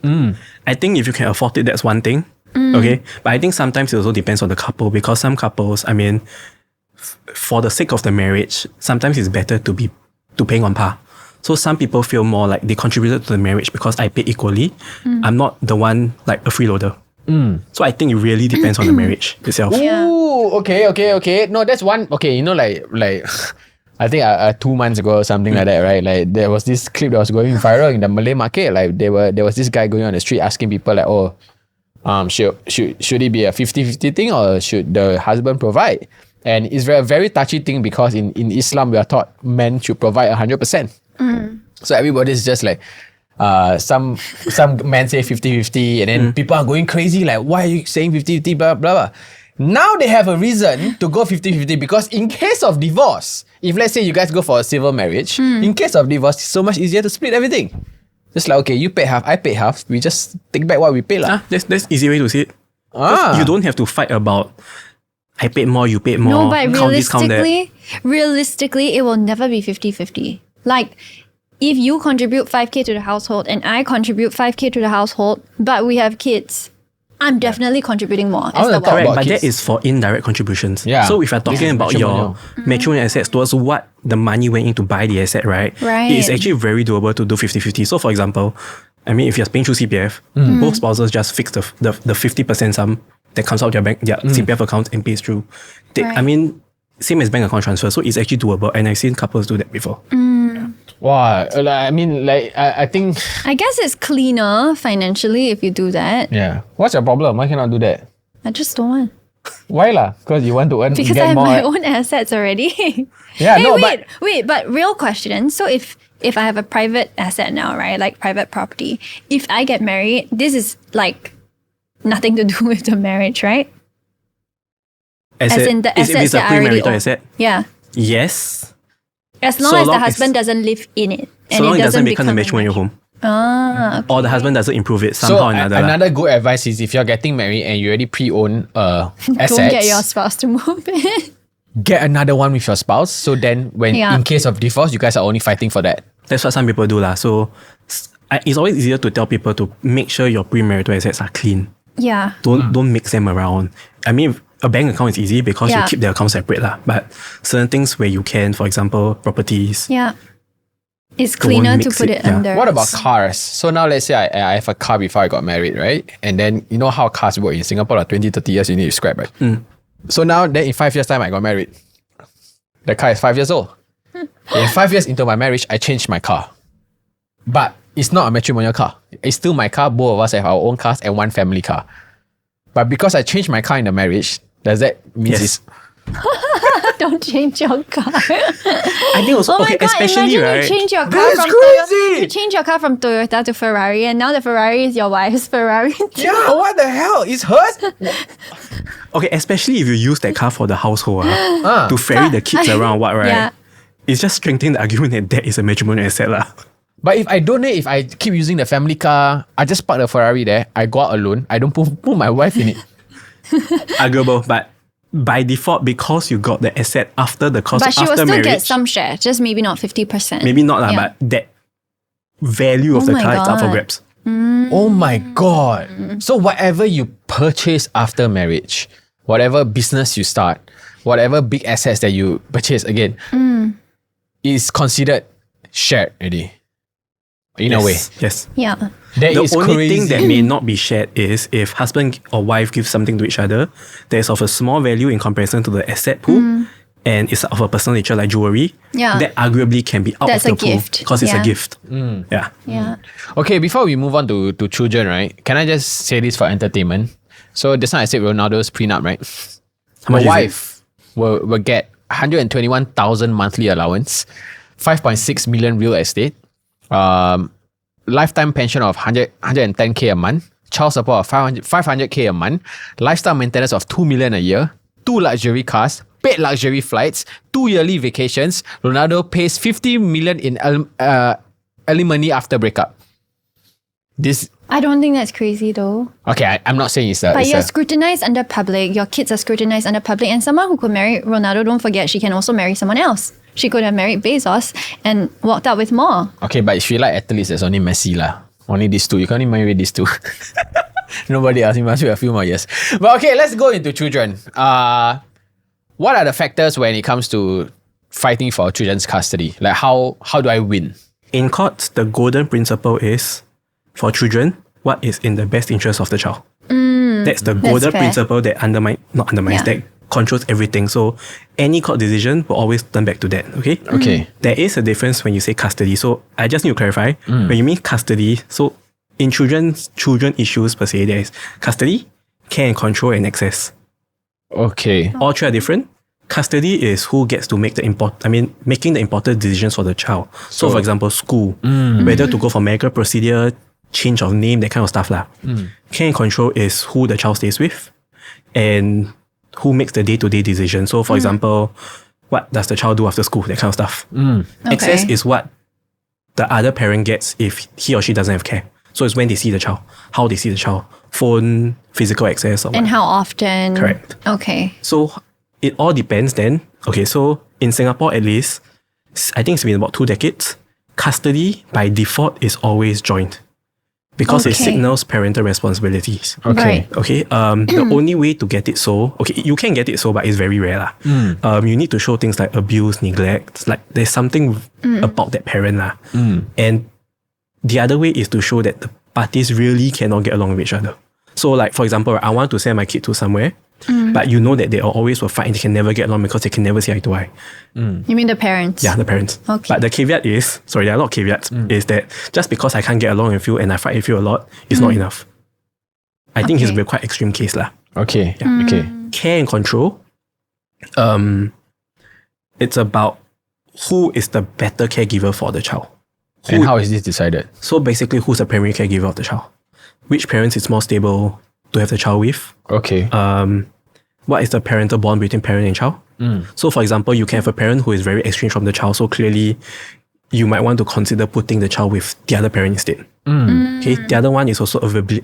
I think if you can afford it, that's one thing. Okay, but I think sometimes it also depends on the couple, because some couples, for the sake of the marriage, sometimes it's better to paying on par. So some people feel more like they contributed to the marriage because I pay equally. I'm not the one like a freeloader. So I think it really depends on the marriage itself. Ooh, okay. No, that's one. Okay, you know, like I think 2 months ago or something like that, right? Like there was this clip that was going viral in the Malay market. Like there was this guy going on the street asking people like, oh, should it be a 50-50 thing, or should the husband provide? And it's a very touchy thing, because in Islam we are taught men should provide 100%. So everybody's just like, some men say 50-50, and then people are going crazy like, why are you saying 50-50, blah, blah, blah. Now they have a reason to go 50-50, because in case of divorce, if let's say you guys go for a civil marriage, in case of divorce, it's so much easier to split everything. Just like, okay, you pay half, I pay half, we just take back what we pay lah. That's easy way to see it. You don't have to fight about I paid more, you paid more. No, but realistically, it will never be 50-50. Like, if you contribute 5K to the household and I contribute 5K to the household, but we have kids, I'm definitely contributing more. I wanna talk Correct, about but kids. that is for indirect contributions. Yeah. So if you're talking This is about your matrimonial assets towards what the money went in to buy the asset, right? Right. It is actually very doable to do 50-50. So for example, I mean, if you're paying through CPF, both spouses just fix the 50% sum that comes out their CPF accounts and pays through. Right. I mean, same as bank account transfer. So it's actually doable. And I've seen couples do that before. Wow. I mean, like, I think... I guess it's cleaner financially if you do that. Yeah. What's your problem? Why cannot do that? I just don't want. Why lah? Because you want to earn Because get I have more. my own assets already. Yeah, Hey, no, wait, but real question. So if I have a private asset now, right, like private property, if I get married, this is like nothing to do with the marriage, right? As in the if assets it's a that I already premarital own. asset, Yeah. yes. As long So as the long husband as- doesn't live in it. And So long it doesn't become a a matrimonial home. Ah, Or the husband doesn't improve it So somehow or another. lah. another good advice is if you're getting married and you already pre-own assets, don't get your spouse to move in. get another one with your spouse. So then when Yeah. in case of divorce, you guys are only fighting for that. That's what some people do lah. So it's always easier to tell people to make sure your premarital assets are clean. Yeah. Don't mix them around. I mean, a bank account is easy because you Yeah. keep the account separate lah. But certain things where you can, for example, properties. Yeah. It's cleaner to mix put it, it yeah. under. What about cars? So now let's say I have a car before I got married, right? And then you know how cars work in Singapore, like 20, 30 years you need to scrap, right? So now then in 5 years time I got married. The car is 5 years old. In 5 years into my marriage, I changed my car. But it's not a matrimonial car. It's still my car. Both of us have our own cars and one family car. But because I changed my car in the marriage, does that mean Yes. it's... Don't change your car. I think also, Oh my okay, god, especially, imagine right? you change your car That's from crazy! You change your car from Toyota to Ferrari and now the Ferrari is your wife's Ferrari. Yeah, what the hell? It's hers? Okay, especially if you use that car for the household to ferry the kids around, what, right? Yeah. It's just strengthening the argument that that is a matrimonial asset lah. But if I donate, if I keep using the family car, I just park the Ferrari there, I go out alone, I don't put my wife in it. Arguable, but by default, because you got the asset after the cost But she will after still marriage, get some share, just maybe not 50%. maybe not lah, Yeah. but that value of Oh the my car is up for God. grabs. Oh my God. So whatever you purchase after marriage, whatever business you start, whatever big assets that you purchase again, is considered shared already. In a way. Yes. Yeah. That The is only crazy. thing that may not be shared is if husband or wife gives something to each other that is of a small value in comparison to the asset pool and it's of a personal nature like jewelry, Yeah. that arguably can be out That's of a the pool gift. because it's Yeah. a gift. Yeah. Yeah. Okay, before we move on to children, right? Can I just say this for entertainment? So just now I said Ronaldo's prenup, right? How much My is it? wife will get 121,000 monthly allowance, 5.6 million real estate, lifetime pension of 110k a month, child support of 500k a month, lifestyle maintenance of 2 million a year, 2 luxury cars, paid luxury flights, 2 yearly vacations. Ronaldo pays 50 million in alimony after breakup. This I don't think that's crazy though. okay. I'm not saying it's a. But it's you're a scrutinized under public. Your kids are scrutinized under public. And someone who could marry Ronaldo, don't forget, she can also marry someone else. She could have married Bezos and walked out with more. okay, but if you like athletes, there's only Messi lah. Only these two. You can only marry these two. Nobody else. You must wait a few more years. But okay, let's go into children. What are the factors when it comes to fighting for children's custody? Like how do I win? In court, the golden principle is for children, what is in the best interest of the child. That's the golden fair. principle that that controls everything. So any court decision will always turn back to that. Okay? Okay. There is a difference when you say custody. So I just need to clarify. When you mean custody, so in children issues per se, there is custody, care and control, and access. Okay. All three are different. Custody is who gets to make making the important decisions for the child. So for example, school, whether to go for medical procedure, change of name, that kind of stuff lah. Care and control is who the child stays with and who makes the day-to-day decision. So for example, what does the child do after school, that kind of stuff. Access is what the other parent gets if he or she doesn't have care. So it's when they see the child, how they see the child, phone, physical access, or And what. how often? Correct. Okay. So it all depends then. Okay, so in Singapore at least, I think it's been about 2 decades, custody by default is always joint because it signals parental responsibilities. Okay. Right. Okay. The only way to get it so, okay, you can get it so, but it's very rare lah. You need to show things like abuse, neglect. Like there's something about that parent lah. And the other way is to show that the parties really cannot get along with each other. So like, for example, I want to send my kid to somewhere, but you know that they always will fight and they can never get along because they can never see eye to eye. You mean the parents? Yeah, the parents. Okay. But the caveat is, sorry, there are a lot of caveats, is that just because I can't get along with you and I fight with you a lot, it's not enough. I think it's a quite extreme case lah. Okay. Yeah. Okay. Care and control, it's about who is the better caregiver for the child. And how is this decided? So basically, who's the primary caregiver of the child? Which parents is more stable to have the child with? Okay. What is the parental bond between parent and child? So for example, you can have a parent who is very estranged from the child, so clearly you might want to consider putting the child with the other parent instead. Okay. The other one is also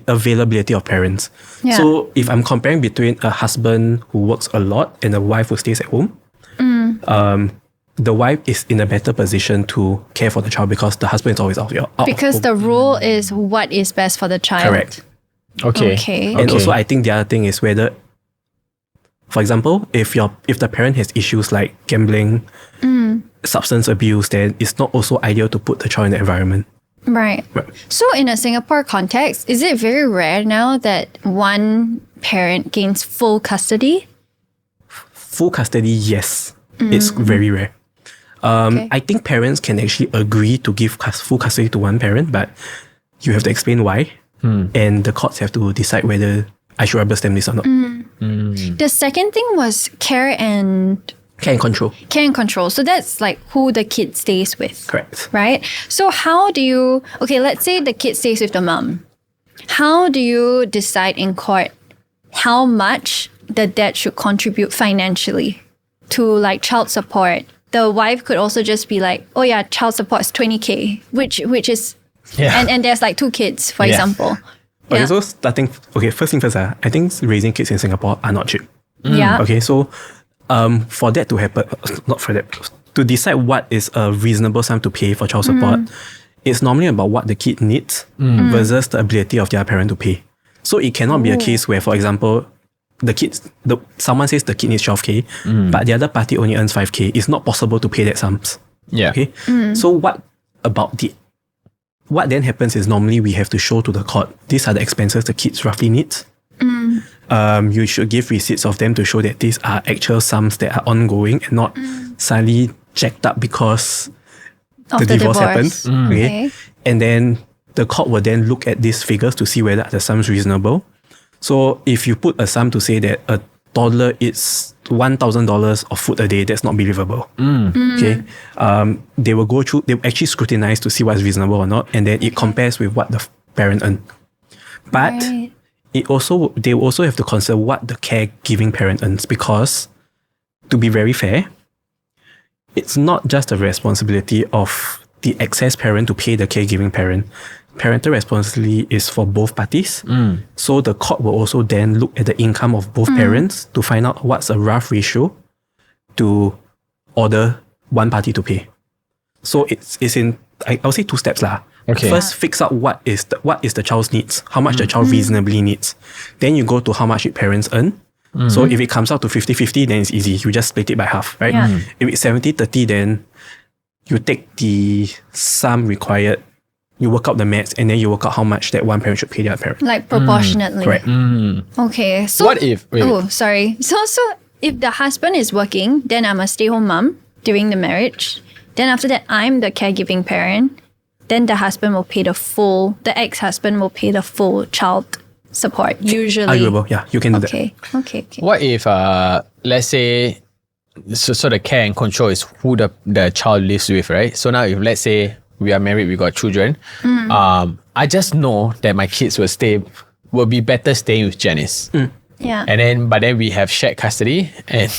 availability of parents. Yeah. So if I'm comparing between a husband who works a lot and a wife who stays at home, the wife is in a better position to care for the child because the husband is always out Because of the home. rule is what is best for the child. Correct. Okay. Okay. And also, I think the other thing is whether, for example, if the parent has issues like gambling, substance abuse, then it's not also ideal to put the child in the environment. Right. So in a Singapore context, is it very rare now that one parent gains full custody? Full custody, yes. It's very rare. I think parents can actually agree to give full custody to one parent, but you have to explain why. And the courts have to decide whether I should rubber stamp this or not. The second thing was care and Control. care and control. So that's like who the kid stays with. Correct. Right? So how do you, okay, let's say the kid stays with the mom. How do you decide in court how much the dad should contribute financially to like child support? The wife could also just be like, oh yeah, child support is 20K, which is, and there's like 2 kids, for example. Okay, so first thing first, I think raising kids in Singapore are not cheap. Yeah. Okay, so for that to happen, to decide what is a reasonable sum to pay for child support, it's normally about what the kid needs versus the ability of their parent to pay. So it cannot be a case where, for example, someone says the kid needs 12K, but the other party only earns 5K. It's not possible to pay that sums. Yeah. Okay. So what then happens is normally we have to show to the court, these are the expenses the kids roughly needs. You should give receipts of them to show that these are actual sums that are ongoing and not suddenly jacked up because Of the divorce happened. Okay. And then the court will then look at these figures to see whether the sum's reasonable. So if you put a sum to say that a toddler eats $1,000 of food a day, that's not believable. Okay. They will actually scrutinize to see what's reasonable or not, and then it compares with what the parent earned. But they will also have to consider what the caregiving parent earns, because to be very fair, it's not just the responsibility of the excess parent to pay the caregiving parent. Parental responsibility is for both parties. So the court will also then look at the income of both parents to find out what's a rough ratio to order one party to pay. So it's in, I'll say 2 steps lah. Okay. First, fix out what is the child's needs, how much the child reasonably needs. Then you go to how much your parents earn. So if it comes out to 50-50, then it's easy. You just split it by half, right? Yeah. If it's 70-30, then you take the sum required, you work out the maths, and then you work out how much that one parent should pay the other parent. Like proportionately. Correct. Okay. So What if... wait. Oh, sorry. So if the husband is working, then I'm a stay-home mom during the marriage. Then after that, I'm the caregiving parent. Then the ex-husband will pay the full child support, usually. Arguable, yeah, you can do that. Okay. What if, let's say, so the care and control is who the child lives with, right? So now if, let's say, we are married, we got children, I just know that my kids will be better staying with Janice. Yeah. But then we have shared custody. And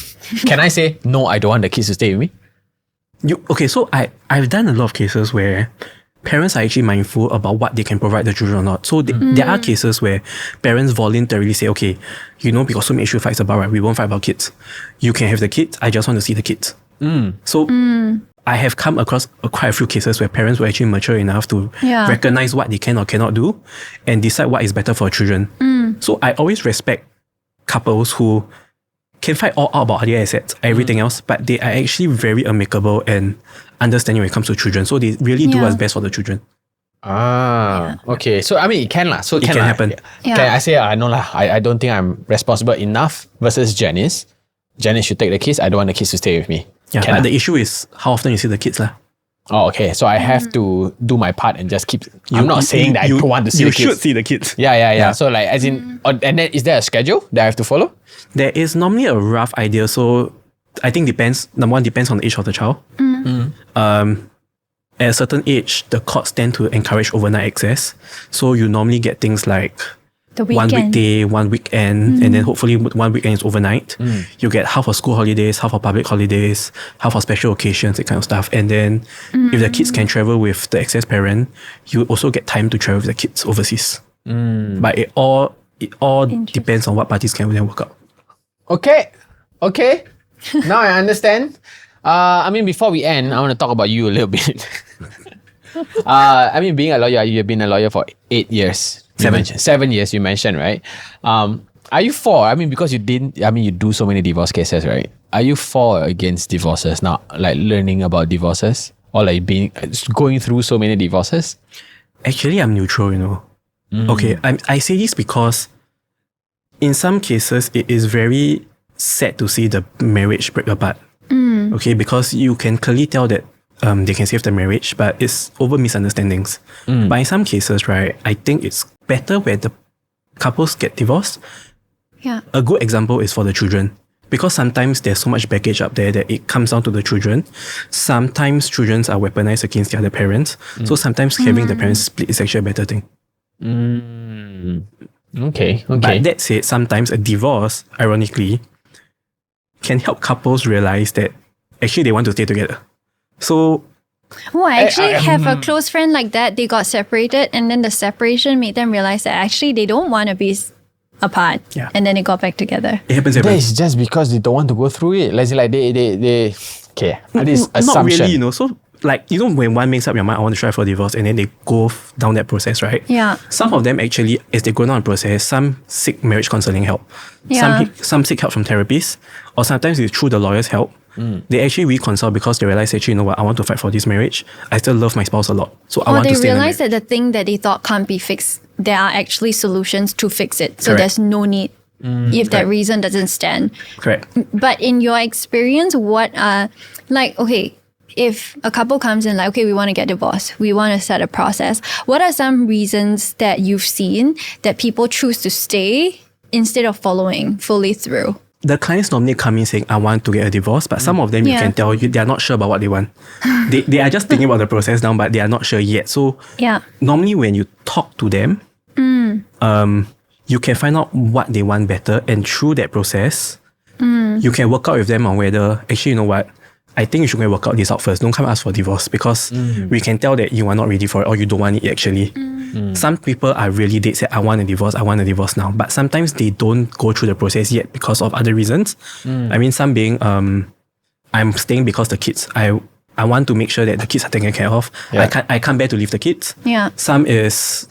can I say, no, I don't want the kids to stay with me? So I've done a lot of cases where parents are actually mindful about what they can provide the children or not. So there are cases where parents voluntarily say, okay, because so many issue fights about, right, we won't fight about kids. You can have the kids, I just want to see the kids. So I have come across quite a few cases where parents were actually mature enough to recognize what they can or cannot do and decide what is better for children. So I always respect couples who can fight all out about their assets, everything else, but they are actually very amicable and understanding when it comes to children. So they really do what's best for the children. Okay. So I mean, it can lah. So It can happen. Can I say no lah? I don't think I'm responsible enough versus Janice. Janice should take the kids. I don't want the kids to stay with me. Yeah, but the issue is how often you see the kids lah. Oh, okay. So I have to do my part and just keep. I'm not saying that I don't want to see the kids. You should see the kids. Yeah. So like, as in, and then is there a schedule that I have to follow? There is normally a rough idea. So I think depends. Number one, depends on the age of the child. At a certain age, the courts tend to encourage overnight access. So you normally get things like The one weekend. weekday, one weekend, and then hopefully one weekend is overnight. You get half of school holidays, half of public holidays, half of special occasions, that kind of stuff. And then if the kids can travel with the excess parent, you also get time to travel with the kids overseas. But it all depends on what parties can then work out. Okay. Now I understand. I mean, before we end, I want to talk about you a little bit. I mean, being a lawyer, you've been a lawyer for 8 years. 7 years, you mentioned, right? Are you for? I mean, because you do so many divorce cases, right? Are you for or against divorces now? Like learning about divorces or like going through so many divorces? Actually, I'm neutral, you know. Okay, I say this because in some cases, it is very sad to see the marriage break apart. Okay, because you can clearly tell that they can save the marriage, but it's over misunderstandings. But in some cases, right, I think it's better where the couples get divorced. Yeah. A good example is for the children. Because sometimes there's so much baggage up there that it comes down to the children. Sometimes children are weaponized against the other parents. So sometimes having the parents split is actually a better thing. Okay. But that said, sometimes a divorce, ironically, can help couples realize that actually they want to stay together. So Oh, I actually have a close friend like that. They got separated, and then the separation made them realize that actually they don't want to be apart. Yeah. And then they got back together. it happens That everywhere. is just because they don't want to go through it. Like they okay. This Not assumption. really, you know. So, like, you know, when one makes up your mind, I want to try for divorce, and then they go down that process, right? Yeah. Some of them actually, as they go down the process, some seek marriage counseling help. Yeah. Some seek help from therapists, or sometimes it's through the lawyer's help. They actually reconcile because they realize, actually, you know what, I want to fight for this marriage. I still love my spouse a lot. So I Or want they to stay in the realize marriage. that the thing that they thought can't be fixed, there are actually solutions to fix it. So Correct. there's no need if that reason doesn't stand. Correct. But in your experience, what are, like, okay, if a couple comes in like, okay, we want to get divorced, we want to set a process, what are some reasons that you've seen that people choose to stay instead of following fully through? The clients normally come in saying, I want to get a divorce, but some of them you Yeah. can tell they are not sure about what they want. They are just thinking about the process now, but they are not sure yet. So Yeah. normally when you talk to them, you can find out what they want better, and through that process, you can work out with them on whether, actually, you know what, I think you should go work out this out first. Don't come ask for divorce, because we can tell that you are not ready for it or you don't want it actually. Some people are really dead set, I want a divorce now. But sometimes they don't go through the process yet because of other reasons. I mean, some being, I'm staying because the kids, I want to make sure that the kids are taken care of. Yeah. I can't bear to leave the kids. Yeah. Some is,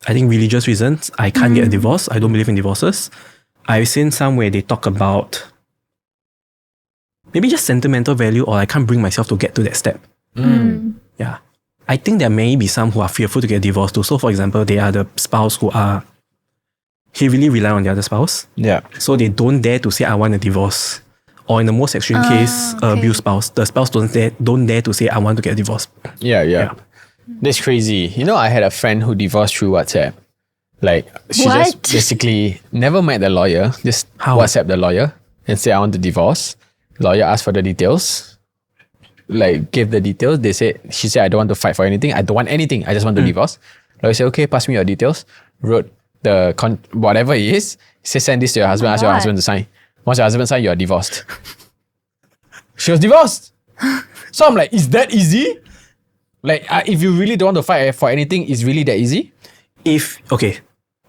I think, religious reasons. I can't get a divorce. I don't believe in divorces. I've seen some where they talk about maybe just sentimental value, or I can't bring myself to get to that step. Yeah. I think there may be some who are fearful to get divorced too. So, for example, they are the spouse who are heavily reliant on the other spouse. Yeah. So they don't dare to say, I want a divorce. Or in the most extreme case, okay. abuse spouse. The spouse don't dare to say, I want to get a divorce. Yeah. That's crazy. You know, I had a friend who divorced through WhatsApp. Like, she What? just basically never met the lawyer, just How? WhatsApp the lawyer and say, I want to divorce. Lawyer asked for the details. Like, gave the details. She said, I don't want to fight for anything. I don't want anything. I just want to divorce. Lawyer said, okay, pass me your details. Wrote the whatever it is. He said, send this to your husband. Ask your God. husband to sign. Once your husband sign, you are divorced. She was divorced. So I'm like, is that easy? Like, if you really don't want to fight for anything, is really that easy? If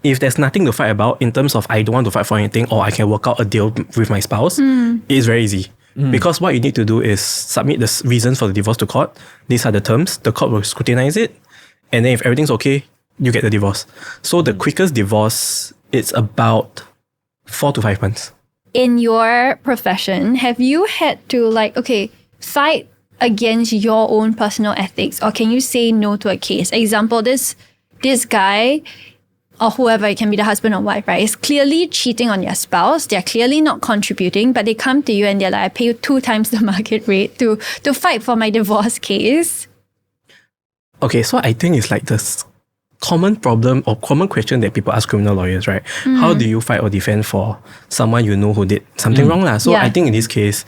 there's nothing to fight about in terms of I don't want to fight for anything, or I can work out a deal with my spouse, it's very easy. Because what you need to do is submit the reasons for the divorce to court. These are the terms. The court will scrutinize it. And then if everything's okay, you get the divorce. So the quickest divorce, it's about 4 to 5 months. In your profession, have you had to fight against your own personal ethics, or can you say no to a case? Example, this guy or whoever, it can be the husband or wife, right, is clearly cheating on their spouse. They're clearly not contributing, but they come to you and they're like, I pay you 2 times the market rate to fight for my divorce case. Okay, so I think it's like this common problem or common question that people ask criminal lawyers, right? How do you fight or defend for someone you know who did something wrong lah? So I think in this case,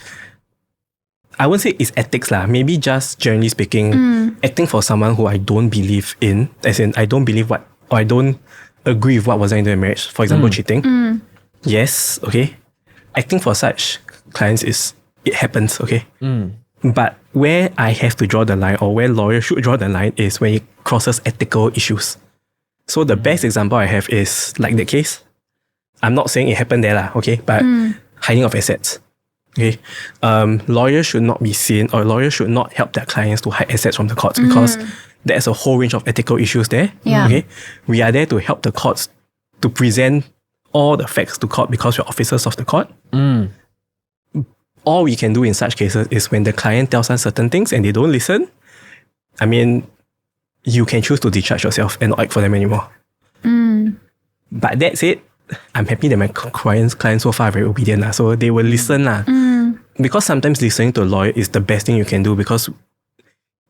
I wouldn't say it's ethics lah. Maybe just generally speaking, acting for someone who I don't believe in, as in I don't believe or I don't agree with what was in the marriage. For example, cheating. Yes, okay. Acting for such clients it happens, okay. But where I have to draw the line, or where lawyers should draw the line, is when it crosses ethical issues. So the best example I have is like the case. I'm not saying it happened there lah, okay, but hiding of assets. Okay, lawyers should not be seen, or lawyers should not help their clients to hide assets from the courts, because there's a whole range of ethical issues there. Yeah. Okay, we are there to help the courts to present all the facts to court because we're officers of the court. All we can do in such cases is when the client tells us certain things and they don't listen, I mean, you can choose to discharge yourself and not act for them anymore. But that said, I'm happy that my clients so far are very obedient lah, so they will listen lah. Because sometimes listening to a lawyer is the best thing you can do, because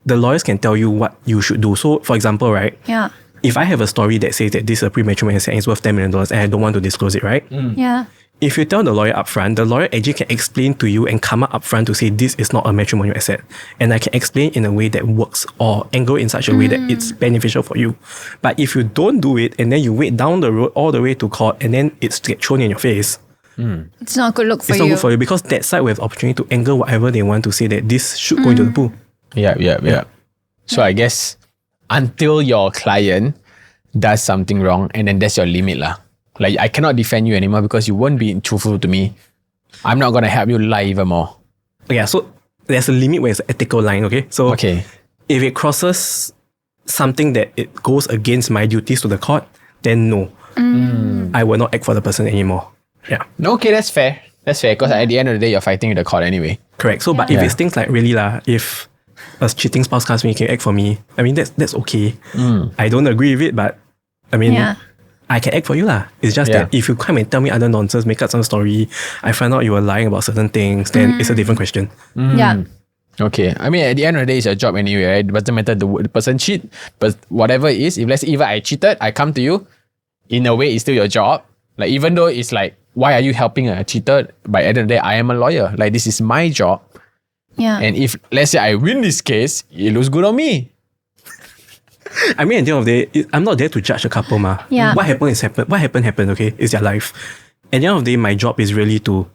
the lawyers can tell you what you should do. So for example, right? Yeah. If I have a story that says that this is a premature asset and it's worth $10 million and I don't want to disclose it, right? Yeah. If you tell the lawyer upfront, the lawyer actually can explain to you and come up upfront to say this is not a matrimonial asset. And I can explain in a way that works or angle in such a way that it's beneficial for you. But if you don't do it and then you wait down the road all the way to court and then it's get thrown in your face, it's not a good look for you. It's not good for you, because that side will have the opportunity to angle whatever they want to say that this should go into the pool. Yeah. So I guess until your client does something wrong, and then that's your limit lah. Like, I cannot defend you anymore because you won't be truthful to me. I'm not going to help you lie even more. Yeah, so there's a limit where it's an ethical line, okay? So if it crosses something that it goes against my duties to the court, then no. I will not act for the person anymore. Yeah. Okay, that's fair. That's fair, because at the end of the day, you're fighting with the court anyway. Correct. So, but if it's things like really lah, if a cheating spouse comes to me, can you act for me? I mean, that's okay. I don't agree with it, but I mean... I can act for you lah. It's just that if you come and tell me other nonsense, make up some story, I find out you were lying about certain things, then it's a different question. Yeah. Okay. I mean, at the end of the day, it's your job anyway, right? It doesn't matter the person cheat, but whatever it is, if let's say even I cheated, I come to you, in a way, it's still your job. Like, even though it's like, why are you helping a cheater? But at the end of the day, I am a lawyer. Like, this is my job. Yeah. And if, let's say I win this case, it looks good on me. I mean, at the end of the day, I'm not there to judge a couple, ma. Yeah. What happened, okay? It's their life. At the end of the day, my job is really to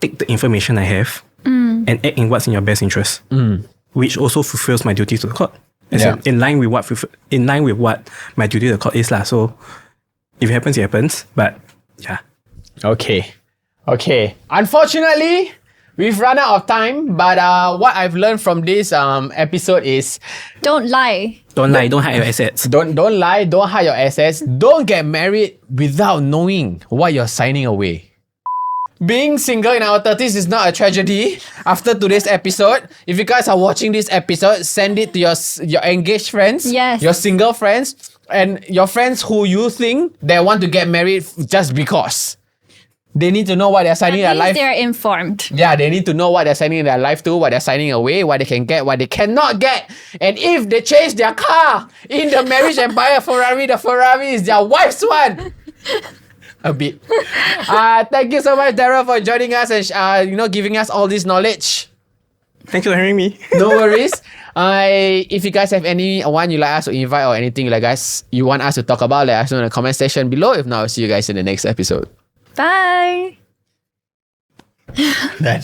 take the information I have and act in what's in your best interest, which also fulfills my duty to the court. In line with what my duty to the court is lah. So if it happens, it happens. But yeah. Okay. Unfortunately, we've run out of time, but what I've learned from this episode is... Don't lie. Don't lie, don't hide your assets. Don't lie, don't hide your assets. Don't get married without knowing what you're signing away. Being single in our 30s is not a tragedy. After today's episode, if you guys are watching this episode, send it to your engaged friends, your single friends, and your friends who you think they want to get married just because. They need to know what they're signing their life. They're informed. Yeah, they need to know what they're signing their life to, what they're signing away, what they can get, what they cannot get. And if they change their car in the marriage and buy a Ferrari, the Ferrari is their wife's one. A bit. Thank you so much, Darryl, for joining us and giving us all this knowledge. Thank you for having me. No worries. If you guys have anyone you like us to invite or anything you want us to talk about, let us know in the comment section below. If not, I'll see you guys in the next episode. Bye. Done.